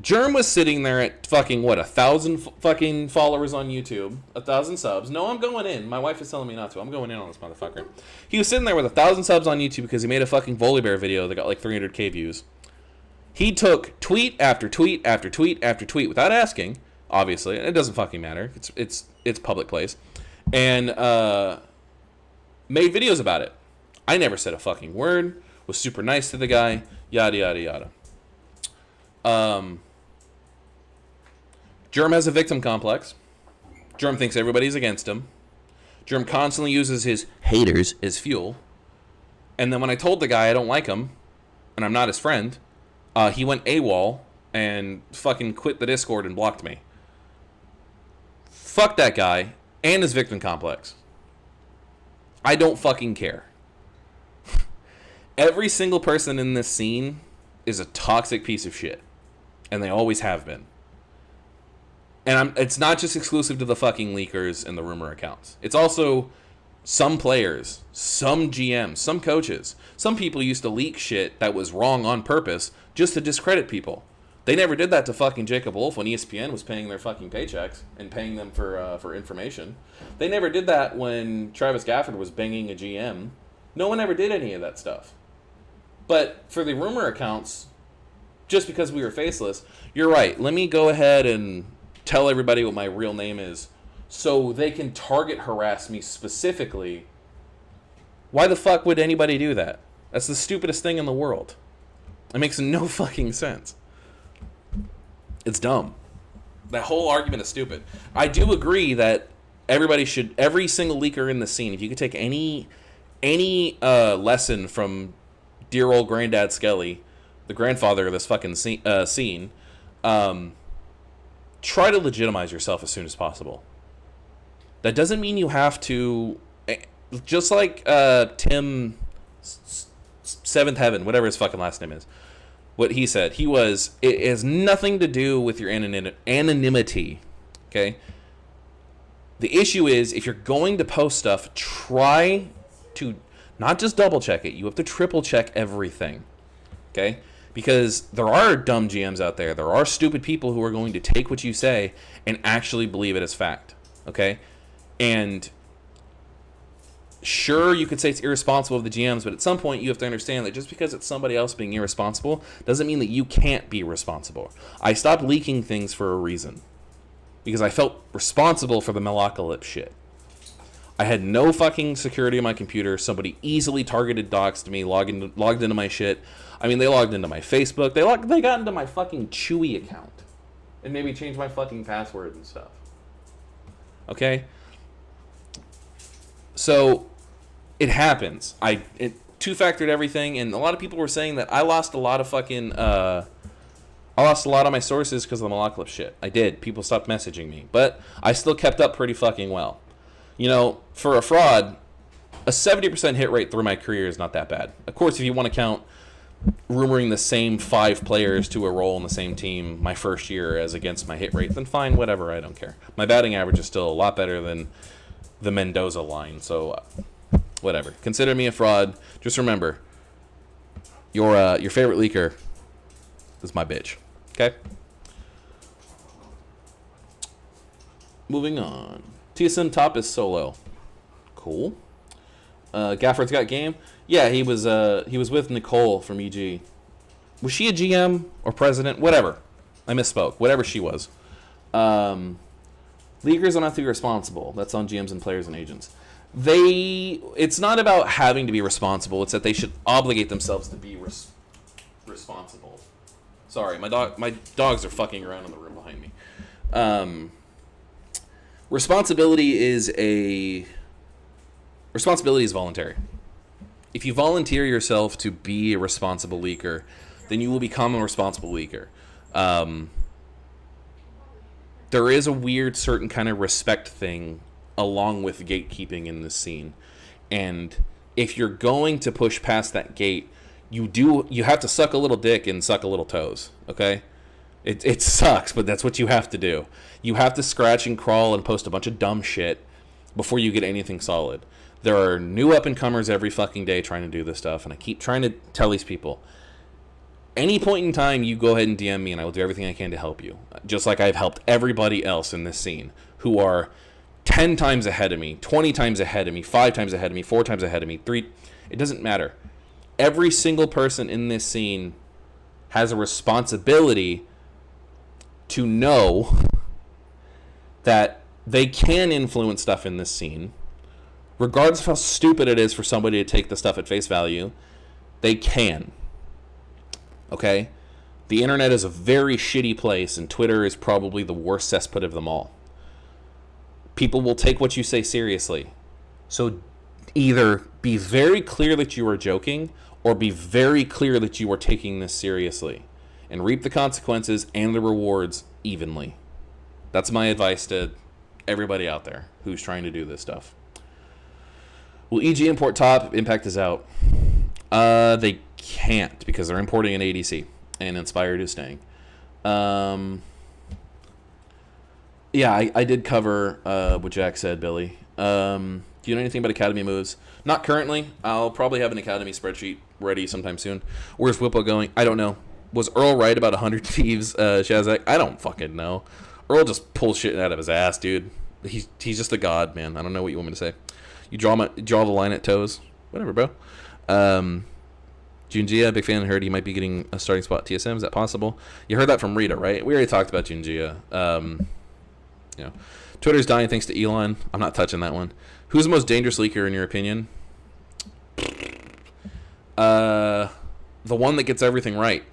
Speaker 1: Germ was sitting there at fucking, 1,000 fucking followers on YouTube, 1,000 subs. No, I'm going in. My wife is telling me not to. I'm going in on this motherfucker. He was sitting there with 1,000 subs on YouTube because he made a fucking Volibear video that got like 300k views. He took tweet after tweet after tweet after tweet without asking, obviously. It doesn't fucking matter. It's public place. And made videos about it. I never said a fucking word. Was super nice to the guy. Yada yada yada. Germ has a victim complex. Germ thinks everybody's against him. Germ constantly uses his haters as fuel. And then when I told the guy I don't like him, and I'm not his friend, he went AWOL and fucking quit the Discord and blocked me. Fuck that guy and his victim complex. I don't fucking care. Every single person in this scene is a toxic piece of shit. And they always have been. And it's not just exclusive to the fucking leakers and the rumor accounts. It's also some players, some GMs, some coaches. Some people used to leak shit that was wrong on purpose just to discredit people. They never did that to fucking Jacob Wolf when ESPN was paying their fucking paychecks and paying them for information. They never did that when Travis Gafford was banging a GM. No one ever did any of that stuff. But for the rumor accounts, just because we were faceless, you're right. Let me go ahead and tell everybody what my real name is so they can target harass me specifically. Why the fuck would anybody do that? That's the stupidest thing in the world. It makes no fucking sense. It's dumb. That whole argument is stupid. I do agree that every single leaker in the scene, if you could take any lesson from dear old Granddad Skelly, the grandfather of this fucking scene, try to legitimize yourself as soon as possible. That doesn't mean you have to, just like Tim Seventh Heaven, whatever his fucking last name is, what he said, it has nothing to do with your anonymity, okay? The issue is, if you're going to post stuff, try to not just double check it, you have to triple check everything, okay? Because there are dumb GMs out there. There are stupid people who are going to take what you say and actually believe it as fact. Okay? And sure, you could say it's irresponsible of the GMs, but at some point you have to understand that just because it's somebody else being irresponsible doesn't mean that you can't be responsible. I stopped leaking things for a reason. Because I felt responsible for the Metalocalypse shit. I had no fucking security on my computer. Somebody easily targeted doxed me, logged into my shit. I mean, they logged into my Facebook. They got into my fucking Chewy account. And maybe changed my fucking password and stuff. Okay? So, it happens. It two-factored everything, and a lot of people were saying that I lost a lot of fucking... I lost a lot of my sources because of the Metalocalypse shit. I did. People stopped messaging me. But I still kept up pretty fucking well. You know, for a fraud, a 70% hit rate through my career is not that bad. Of course, if you want to count rumoring the same 5 players to a role in the same team my first year as against my hit rate, then fine, whatever, I don't care. My batting average is still a lot better than the Mendoza line, so whatever. Consider me a fraud. Just remember, your favorite leaker is my bitch. Okay? Moving on. TSM top is solo. Cool. Gafford's got game. Yeah, he was with Nicole from EG. Was she a GM or president? Whatever. I misspoke. Whatever she was. Leaguers don't have to be responsible. That's on GMs and players and agents. It's not about having to be responsible. It's that they should obligate themselves to be responsible. Sorry, my dogs are fucking around in the room behind me. Responsibility is voluntary. If you volunteer yourself to be a responsible leaker, then you will become a responsible leaker. There is a weird certain kind of respect thing along with gatekeeping in this scene. And if you're going to push past that gate, you have to suck a little dick and suck a little toes, okay? It sucks, but that's what you have to do. You have to scratch and crawl and post a bunch of dumb shit before you get anything solid. There are new up-and-comers every fucking day trying to do this stuff, and I keep trying to tell these people, any point in time, you go ahead and DM me, and I will do everything I can to help you. Just like I've helped everybody else in this scene, who are 10 times ahead of me, 20 times ahead of me, 5 times ahead of me, 4 times ahead of me, 3... It doesn't matter. Every single person in this scene has a responsibility to know that they can influence stuff in this scene, regardless of how stupid it is for somebody to take the stuff at face value. They can. Okay? The internet is a very shitty place, and Twitter is probably the worst cesspit of them all. People will take what you say seriously. So either be very clear that you are joking, or be very clear that you are taking this seriously, and reap the consequences and the rewards evenly. That's my advice to everybody out there who's trying to do this stuff. Will EG import top? Impact is out. They can't, because they're importing an ADC, and Inspired is staying. Yeah, I did cover what Jack said, Billy. Do you know anything about Academy moves? Not currently. I'll probably have an Academy spreadsheet ready sometime soon. Where's Whippo going? I don't know. Was Earl right about 100 Thieves, Shazak? I don't fucking know. Earl just pulls shit out of his ass, dude. He's just a god, man. I don't know what you want me to say. You draw the line at toes. Whatever, bro. Junjia, big fan. Heard he might be getting a starting spot at TSM. Is that possible? You heard that from Rita, right? We already talked about Junjia. Twitter's dying thanks to Elon. I'm not touching that one. Who's the most dangerous leaker in your opinion? The one that gets everything right.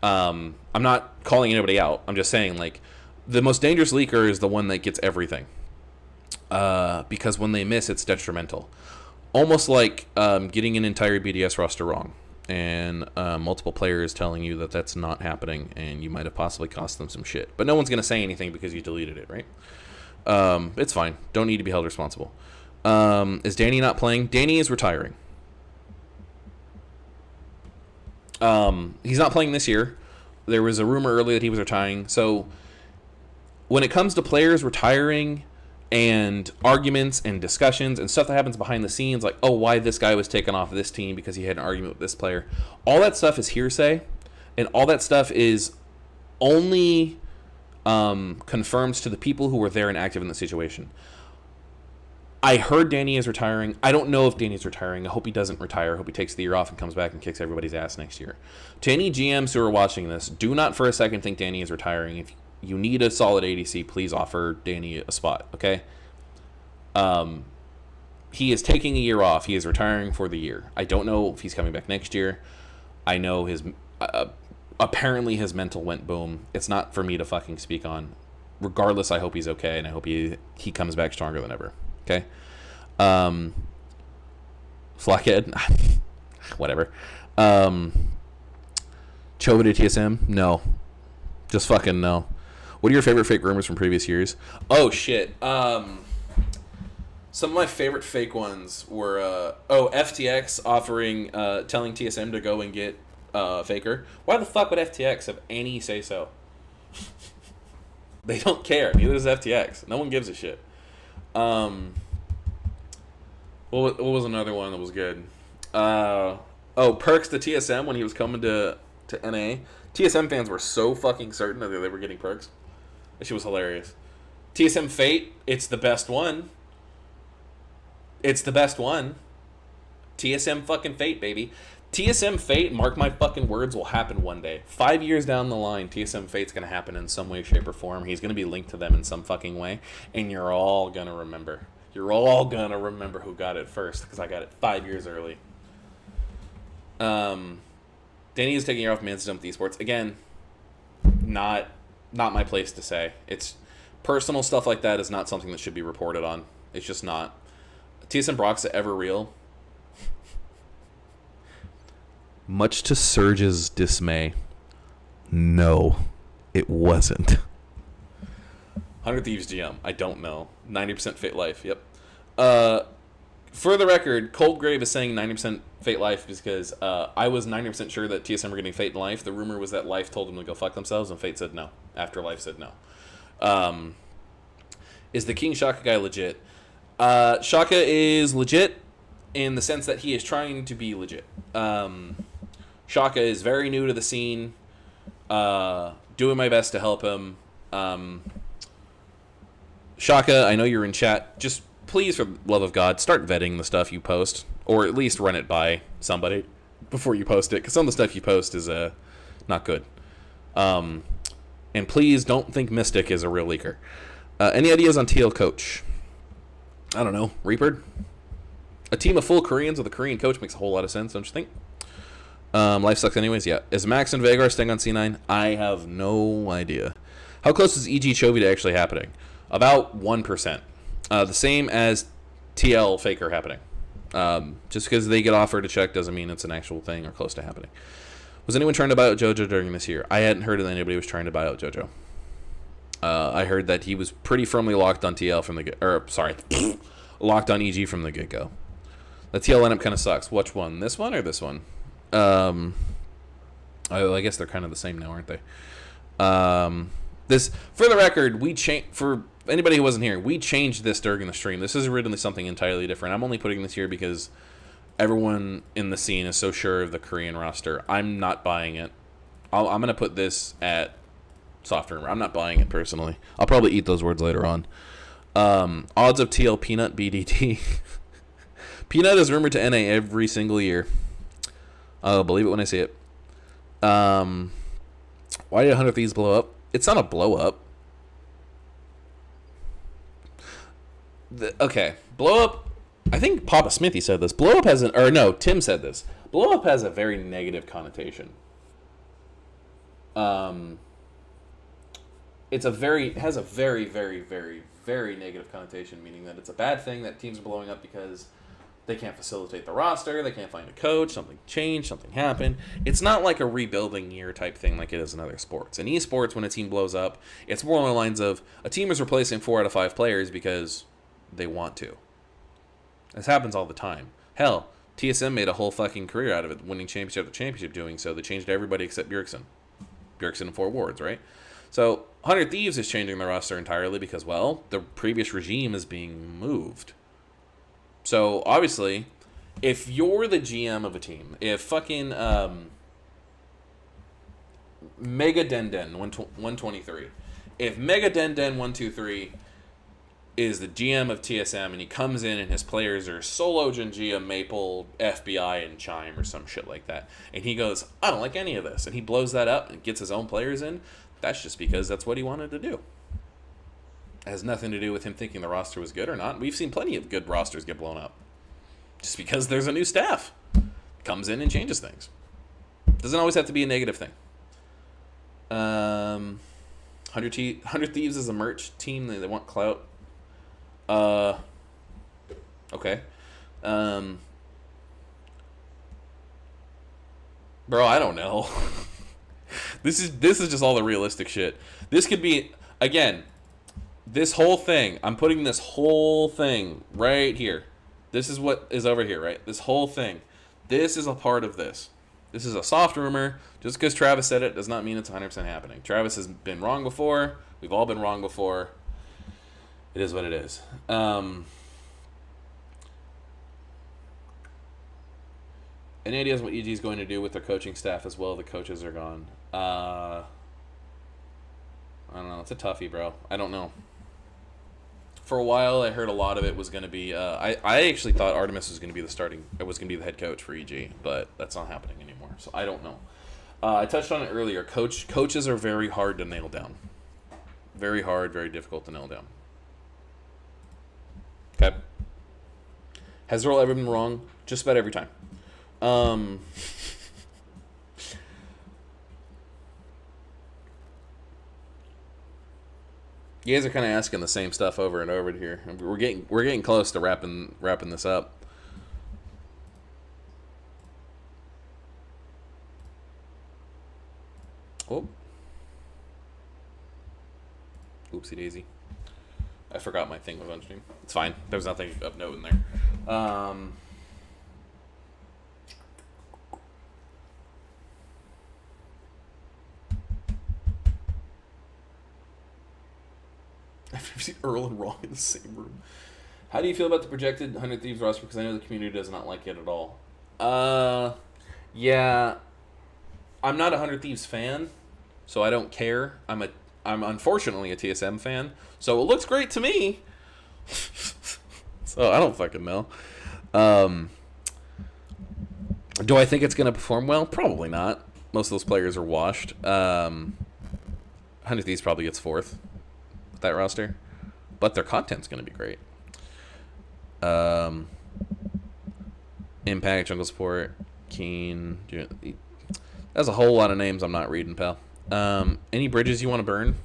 Speaker 1: I'm not calling anybody out. I'm just saying, like, the most dangerous leaker is the one that gets everything. Because when they miss, it's detrimental. Almost like getting an entire BDS roster wrong. And multiple players telling you that that's not happening, and you might have possibly cost them some shit. But no one's going to say anything because you deleted it, right? It's fine. Don't need to be held responsible. Is Danny not playing? Danny is retiring. He's not playing this year. There was a rumor earlier that he was retiring. So when it comes to players retiring and arguments and discussions and stuff that happens behind the scenes, like, oh, why this guy was taken off of this team because he had an argument with this player, all that stuff is hearsay, and all that stuff is only confirmed to the people who were there and active in the situation. I heard Danny is retiring. I don't know if Danny's retiring. I hope he doesn't retire. I hope he takes the year off and comes back and kicks everybody's ass next year. To any GMs who are watching this, do not for a second think Danny is retiring. If you need a solid ADC, please offer Danny a spot, okay? He is taking a year off. He is retiring for the year. I don't know if he's coming back next year. I know his apparently his mental went boom. It's not for me to fucking speak on. Regardless, I hope he's okay, and I hope he comes back stronger than ever. Okay? Flockhead? Whatever. Chova to TSM? No. Just fucking no. What are your favorite fake rumors from previous years? Oh, shit. Some of my favorite fake ones were, FTX offering, telling TSM to go and get Faker. Why the fuck would FTX have any say-so? They don't care. Neither does FTX. No one gives a shit. What was another one that was good? Perks to TSM when he was coming to NA. TSM fans were so fucking certain that they were getting Perks. That shit was hilarious. TSM Fate, it's the best one. It's the best one. TSM fucking Fate, baby. TSM Fate, mark my fucking words, will happen one day. 5 years down the line, TSM Fate's going to happen in some way, shape, or form. He's going to be linked to them in some fucking way, and you're all going to remember. You're all going to remember who got it first, because I got it 5 years early. Danny is taking off Man's Dump Esports. Again, not my place to say. It's personal stuff like that is not something that should be reported on. It's just not. TSM Brock's ever real. Much to Surge's dismay, no, it wasn't. 100 Thieves GM, I don't know. 90% Fate Life, yep. For the record, Cold Grave is saying 90% Fate Life because I was 90% sure that TSM were getting Fate and Life. The rumor was that Life told them to go fuck themselves, and Fate said no, after Life said no. Is the King Shaka guy legit? Shaka is legit in the sense that he is trying to be legit. Shaka is very new to the scene. Doing my best to help him. Shaka, I know you're in chat. Just please, for the love of God, start vetting the stuff you post, or at least run it by somebody before you post it, because some of the stuff you post is not good. And please don't think Mystic is a real leaker. Any ideas on TL coach? I don't know. Reaper? A team of full Koreans with a Korean coach makes a whole lot of sense, don't you think? Life sucks anyways, yeah. Is Max and Vagar staying on C9? I have no idea. How close is EG Chovy to actually happening? About 1%. The same as TL Faker happening. Just because they get offered a check doesn't mean it's an actual thing or close to happening. Was anyone trying to buy out JoJo during this year? I hadn't heard that anybody was trying to buy out JoJo. I heard that he was pretty firmly locked on TL from the locked on EG from the get-go. The TL lineup kind of sucks. Which one? This one or this one? Oh, I guess they're kind of the same now, aren't they? This, for the record, for anybody who wasn't here, we changed this during the stream. This is originally something entirely different. I'm only putting this here because everyone in the scene is so sure of the Korean roster. I'm not buying it. I'm going to put this at soft rumor. I'm not buying it personally. I'll probably eat those words later on. Odds of TL Peanut BDT. Peanut is rumored to NA every single year. I'll believe it when I see it. Why did 100 Thieves blow up? It's not a blow up. Okay, blow up. I think Papa Smithy said this. Blow up has Tim said this. Blow up has a very negative connotation. It has a very, very, very, very negative connotation, meaning that it's a bad thing that teams are blowing up because they can't facilitate the roster, they can't find a coach, something changed, something happened. It's not like a rebuilding year type thing like it is in other sports. In esports, when a team blows up, it's more along the lines of a team is replacing 4 out of 5 players because they want to. This happens all the time. Hell, TSM made a whole fucking career out of it, winning championship after championship doing so. They changed everybody except Bjergsen. Bjergsen and 4 wards, right? So 100 Thieves is changing the roster entirely because, well, the previous regime is being moved. So, obviously, if you're the GM of a team, if fucking Mega Denden 123, if Mega Denden 123 is the GM of TSM and he comes in and his players are Solo, Gengia, Maple, FBI, and Chime or some shit like that, and he goes, I don't like any of this, and he blows that up and gets his own players in, that's just because that's what he wanted to do. It has nothing to do with him thinking the roster was good or not. We've seen plenty of good rosters get blown up. Just because there's a new staff. Comes in and changes things. Doesn't always have to be a negative thing. 100 Thieves is a merch team. They want clout. Okay. Bro, I don't know. This is just all the realistic shit. This could be, again, this whole thing, I'm putting this whole thing right here. This is what is over here, right? This whole thing. This is a part of this. This is a soft rumor. Just because Travis said it does not mean it's 100% happening. Travis has been wrong before. We've all been wrong before. It is what it is. Any ideas what EG is going to do with their coaching staff as well? The coaches are gone. I don't know. It's a toughie, bro. I don't know. For a while, I heard a lot of it was going to be. I actually thought Artemis was going to be the head coach for EG, but that's not happening anymore. So I don't know. I touched on it earlier. Coaches are very hard to nail down. Very hard, very difficult to nail down. Okay. Has Earl ever been wrong? Just about every time. You guys are kind of asking the same stuff over and over here. We're getting close to wrapping this up. Oh. Oopsie daisy. I forgot my thing was on stream. It's fine. There's nothing of note in there. I've never seen Earl and Raw in the same room. How do you feel about the projected 100 Thieves roster? Because I know the community does not like it at all. Yeah. I'm not a 100 Thieves fan, so I don't care. I'm unfortunately a TSM fan, so it looks great to me. So I don't fucking know. Do I think it's going to perform well? Probably not. Most of those players are washed. 100 Thieves probably gets 4th. That roster, but their content's going to be great. Impact, Jungle Sport, Keen. That's a whole lot of names I'm not reading, pal. Any bridges you want to burn?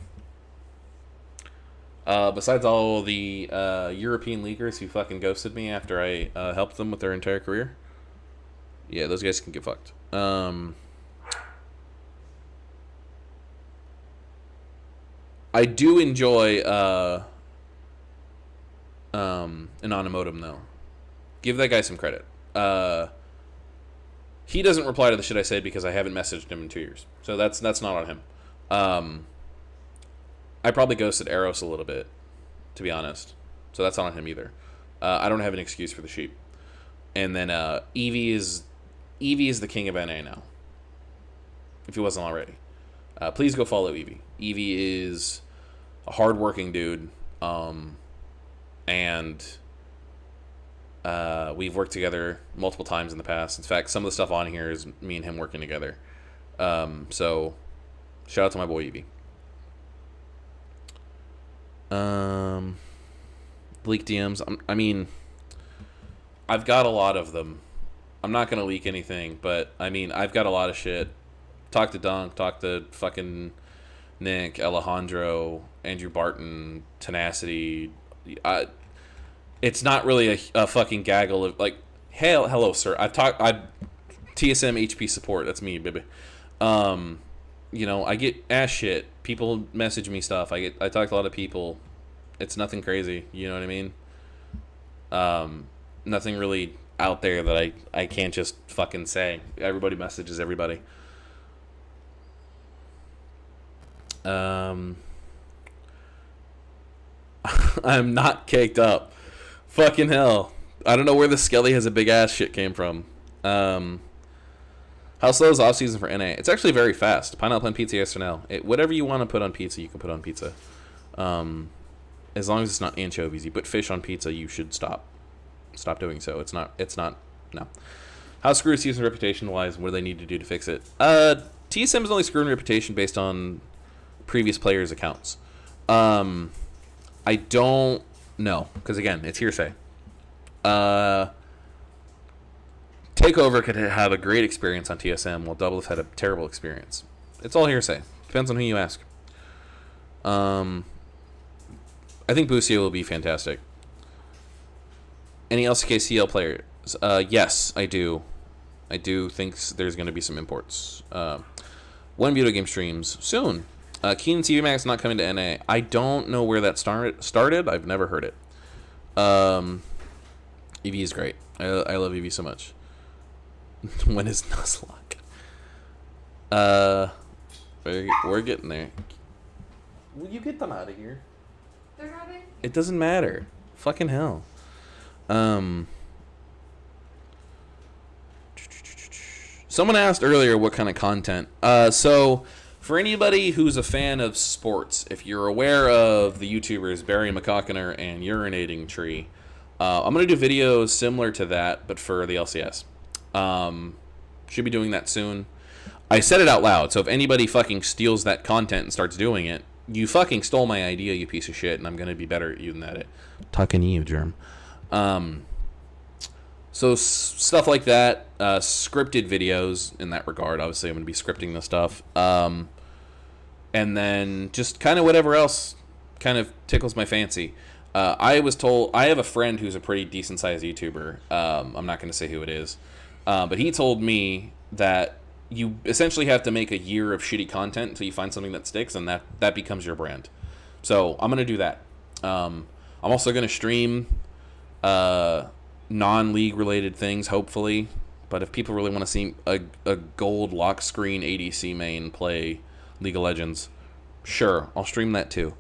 Speaker 1: Besides all the European leaguers who fucking ghosted me after I helped them with their entire career. Yeah, those guys can get fucked. I do enjoy Anonymodum though. Give that guy some credit. He doesn't reply to the shit I say because I haven't messaged him in 2 years. So that's not on him. I probably ghosted Eros a little bit, to be honest. So that's not on him either. I don't have an excuse for the sheep. And then Eevee is the king of NA now. If he wasn't already. Please go follow Eevee. Eevee is a hardworking dude. And we've worked together multiple times in the past. In fact, some of the stuff on here is me and him working together. So shout out to my boy Eevee. Leak DMs. I mean, I've got a lot of them. I'm not going to leak anything, but I mean, I've got a lot of shit. Talk to Dunk, talk to fucking Nick, Alejandro, Andrew Barton, Tenacity. It's not really a fucking gaggle of like, hey, hello, sir. TSM HP support. That's me, baby. I get ass shit. People message me stuff. I talk to a lot of people. It's nothing crazy. You know what I mean? Nothing really out there that I can't just fucking say. Everybody messages everybody. I'm not caked up. Fucking hell. I don't know where the Skelly has a big ass shit came from. How slow is off season for NA? It's actually very fast. Pineapple and pizza, yes or no? Whatever you want to put on pizza, you can put on pizza. As long as it's not anchovies. You put fish on pizza, you should stop doing so. It's not. No. How screwed is season reputation wise? What do they need to do to fix it? TSM is only screwing reputation based on previous players' accounts. I don't know because again, it's hearsay. Takeover could have a great experience on TSM, while Doublelift had a terrible experience. It's all hearsay. Depends on who you ask. I think Busio will be fantastic. Any LCKCL players? Yes, I do. I do think there's going to be some imports. When video game streams? Soon. Keenan TV Max not coming to NA. I don't know where that started. I've never heard it. EV is great. I love EV so much. When is Nuzlocke? We're getting there. Will you get them out of here?
Speaker 3: They're having?
Speaker 1: It doesn't matter. Fucking hell. Someone asked earlier what kind of content. So for anybody who's a fan of sports, if you're aware of the YouTubers Barry McCockiner and Urinating Tree, I'm gonna do videos similar to that, but for the LCS. Should be doing that soon. I said it out loud, so if anybody fucking steals that content and starts doing it, you fucking stole my idea, you piece of shit, and I'm gonna be better at you than that. Talking to you, Germ. So stuff like that, scripted videos in that regard. Obviously, I'm gonna be scripting this stuff. And then just kind of whatever else kind of tickles my fancy. I was told I have a friend who's a pretty decent sized YouTuber. I'm not gonna say who it is. But he told me that you essentially have to make a year of shitty content until you find something that sticks, and that becomes your brand. So I'm going to do that. I'm also going to stream non-league related things, hopefully. But if people really want to see a gold lock screen ADC main play League of Legends, sure, I'll stream that too.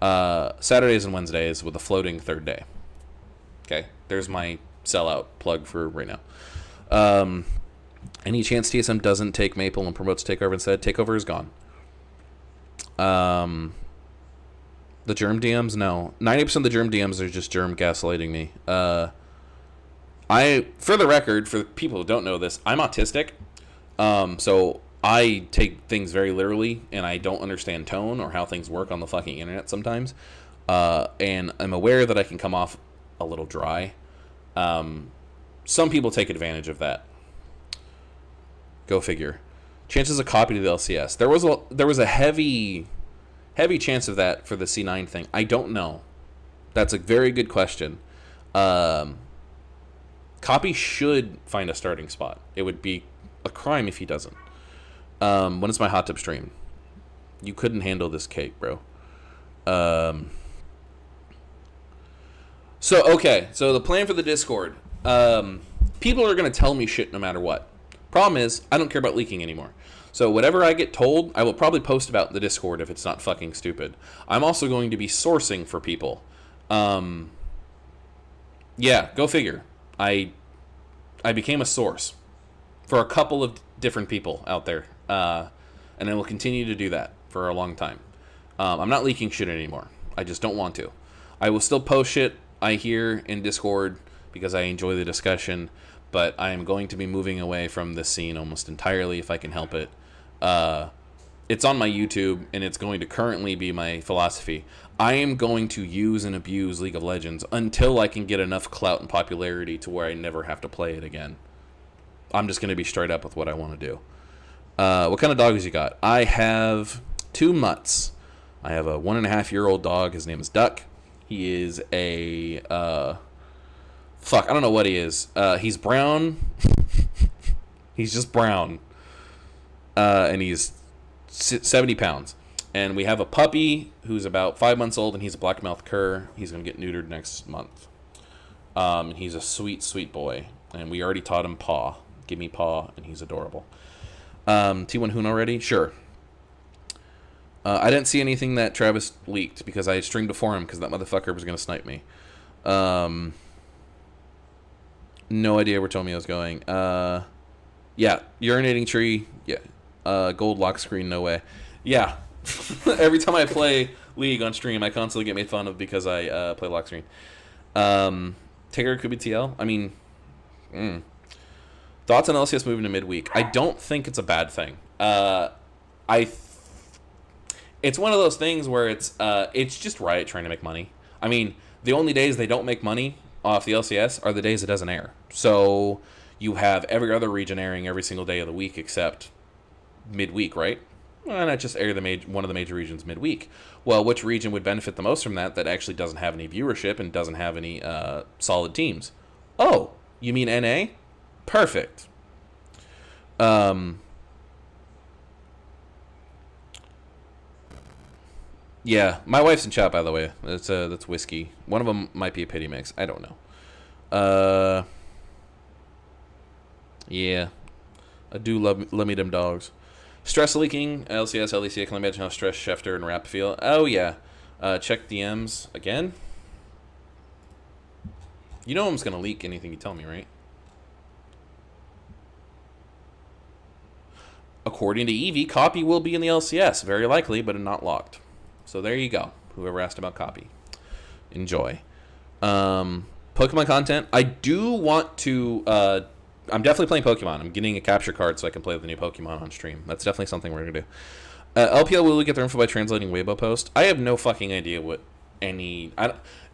Speaker 1: Saturdays and Wednesdays with a floating third day. Okay, there's my sellout plug for right now. Any chance TSM doesn't take Maple and promotes Takeover instead? Takeover is gone. The Germ DMs, no. 90% of the Germ DMs are just Germ gaslighting me. For the record, for people who don't know this, I'm autistic. So I take things very literally, and I don't understand tone or how things work on the fucking internet sometimes. And I'm aware that I can come off a little dry. Some people take advantage of that. Go figure. Chances of copy to the LCS. There was a heavy chance of that for the C9 thing. I don't know. That's a very good question. Copy should find a starting spot. It would be a crime if he doesn't. When is my hot tip stream? You couldn't handle this cake, bro. So the plan for the Discord. People are going to tell me shit no matter what. Problem is, I don't care about leaking anymore. So whatever I get told, I will probably post about in the Discord if it's not fucking stupid. I'm also going to be sourcing for people. Yeah, go figure. I became a source for a couple of different people out there. And I will continue to do that for a long time. I'm not leaking shit anymore. I just don't want to. I will still post shit I hear in Discord because I enjoy the discussion, but I am going to be moving away from this scene almost entirely if I can help it. It's on my YouTube, and it's going to currently be my philosophy. I am going to use and abuse League of Legends until I can get enough clout and popularity to where I never have to play it again. I'm just going to be straight up with what I want to do. What kind of dogs you got? I have 2 mutts. I have a 1.5-year-old dog. His name is Duck. He is a... fuck, I don't know what he is. He's brown. He's just brown. And he's 70 pounds. And we have a puppy who's about 5 months old, and he's a black-mouthed cur. He's going to get neutered next month. He's a sweet, sweet boy. And we already taught him paw. Give me paw, and he's adorable. T1 Hoon already? Sure. I didn't see anything that Travis leaked because I streamed before him because that motherfucker was going to snipe me. No idea where Tomio was going. Yeah, urinating tree. Yeah. Gold lock screen, no way. Yeah. Every time I play League on stream, I constantly get made fun of because I play lock screen. Tigger could be TL. I mean, thoughts on LCS moving to midweek? I don't think it's a bad thing. It's one of those things where it's just Riot trying to make money. I mean, the only days they don't make money off the LCS are the days it doesn't air. So you have every other region airing every single day of the week except midweek, right? Why not just air one of the major regions midweek? Well, which region would benefit the most from that actually doesn't have any viewership and doesn't have any solid teams? Oh, you mean NA? Perfect. Yeah, my wife's in chat, by the way. That's whiskey. One of them might be a pity mix. I don't know. Yeah, I do love me them dogs. Stress leaking, LCS, LEC. I can imagine how stressed Schefter and Rapp feel. Oh yeah, check DMs again. You know I'm just gonna leak anything you tell me, right? According to Eevee, copy will be in the LCS, very likely, but not locked. So there you go. Whoever asked about copy, enjoy. Pokemon content. I do want to. I'm definitely playing Pokemon. I'm getting a capture card so I can play with the new Pokemon on stream. That's definitely something we're gonna do. LPL Wooloo get their info by translating Weibo post. I have no fucking idea what any.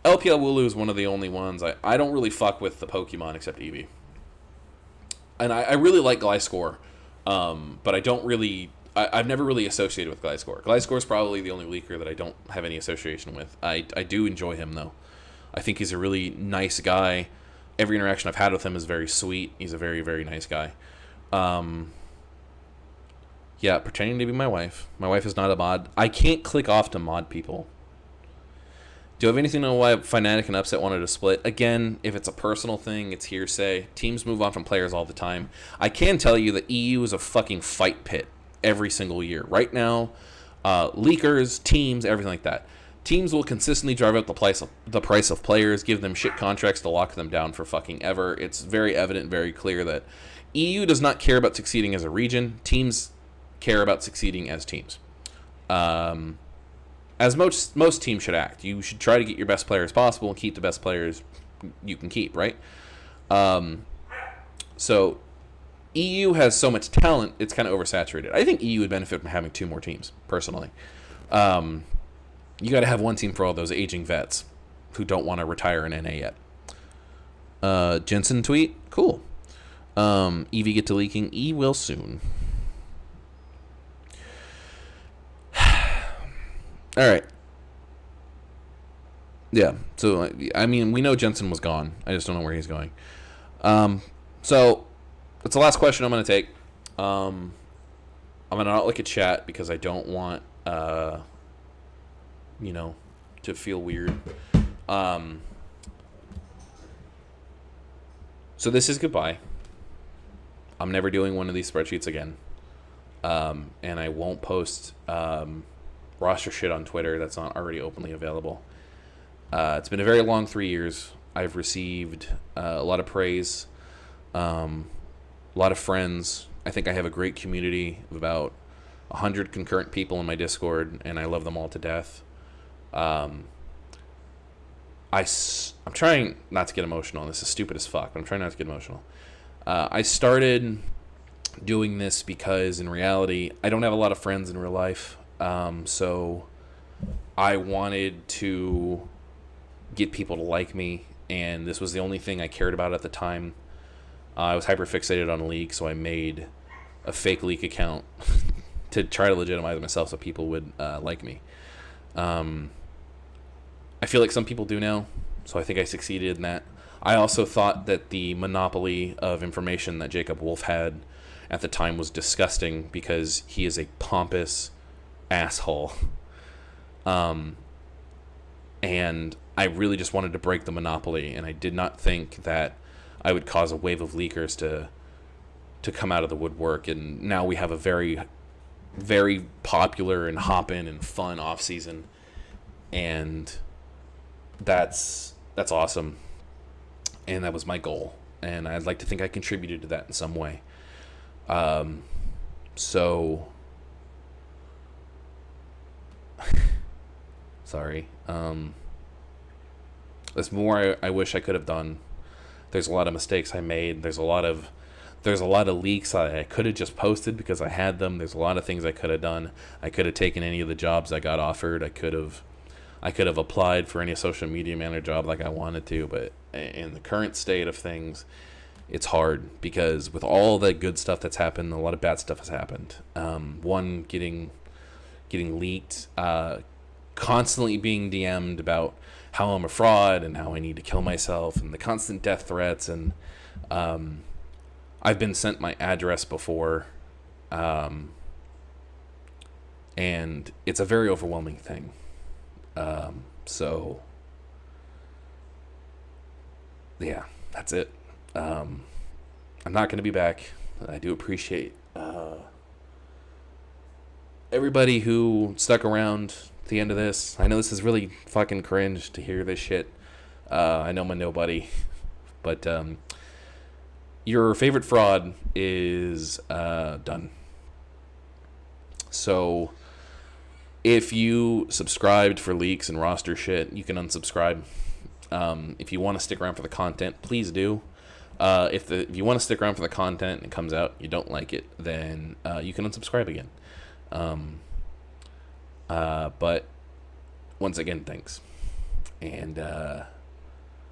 Speaker 1: LPL Wooloo is one of the only ones. I don't really fuck with the Pokemon except Eevee. And I really like Gliscor, but I don't really. I've never really associated with Gliscor. Gliscor is probably the only leaker that I don't have any association with. I do enjoy him though. I think he's a really nice guy. Every interaction I've had with him is very sweet. He's a very, very nice guy. Yeah, pretending to be my wife. My wife is not a mod. I can't click off to mod people. Do you have anything on why Fnatic and Upset wanted to split? Again, if it's a personal thing, it's hearsay. Teams move on from players all the time. I can tell you that EU is a fucking fight pit every single year. Right now, leakers, teams, everything like that. Teams will consistently drive up the price of players, give them shit contracts to lock them down for fucking ever. It's very evident, very clear that EU does not care about succeeding as a region. Teams care about succeeding as teams. As most teams should act. You should try to get your best players possible and keep the best players you can keep, right? So EU has so much talent, it's kind of oversaturated. I think EU would benefit from having 2 more teams, personally. You got to have one team for all those aging vets who don't want to retire in NA yet. Jensen tweet, cool. Eevee get to leaking. E will soon. All right. Yeah. So I mean, we know Jensen was gone. I just don't know where he's going. So that's the last question I'm going to take. I'm going to not look at chat because I don't want to feel weird. So this is goodbye. I'm never doing one of these spreadsheets again. And I won't post roster shit on Twitter that's not already openly available. It's been a very long 3 years. I've received a lot of praise, a lot of friends. I think I have a great community of about 100 concurrent people in my Discord, and I love them all to death. I'm trying not to get emotional. This is stupid as fuck, but I'm trying not to get emotional. I started doing this because in reality, I don't have a lot of friends in real life. So I wanted to get people to like me, and this was the only thing I cared about at the time. I was hyper fixated on a leak, so I made a fake leak account to try to legitimize myself so people would like me. I feel like some people do now, so I think I succeeded in that. I also thought that the monopoly of information that Jacob Wolf had at the time was disgusting because he is a pompous asshole. And I really just wanted to break the monopoly, and I did not think that I would cause a wave of leakers to come out of the woodwork. And now we have a very, very popular and hop-in and fun off-season, and that's awesome. And that was my goal, and I'd like to think I contributed to that in some way. So sorry. There's more I wish I could have done. There's a lot of mistakes I made. There's a lot of leaks I could have just posted because I had them. There's a lot of things I could have done. I could have taken any of the jobs I got offered. I could have applied for any social media manager job like I wanted to, but in the current state of things, it's hard because with all the good stuff that's happened, a lot of bad stuff has happened. One, getting leaked, constantly being DM'd about how I'm a fraud and how I need to kill myself, and the constant death threats, and I've been sent my address before, and it's a very overwhelming thing. So yeah, that's it. I'm not going to be back. I do appreciate everybody who stuck around at the end of this. I know this is really fucking cringe to hear this shit. I know I'm a nobody, but your favorite fraud is done. So if you subscribed for leaks and roster shit, you can unsubscribe. If you want to stick around for the content, please do. If you want to stick around for the content and it comes out, you don't like it, then you can unsubscribe again. But once again, thanks. And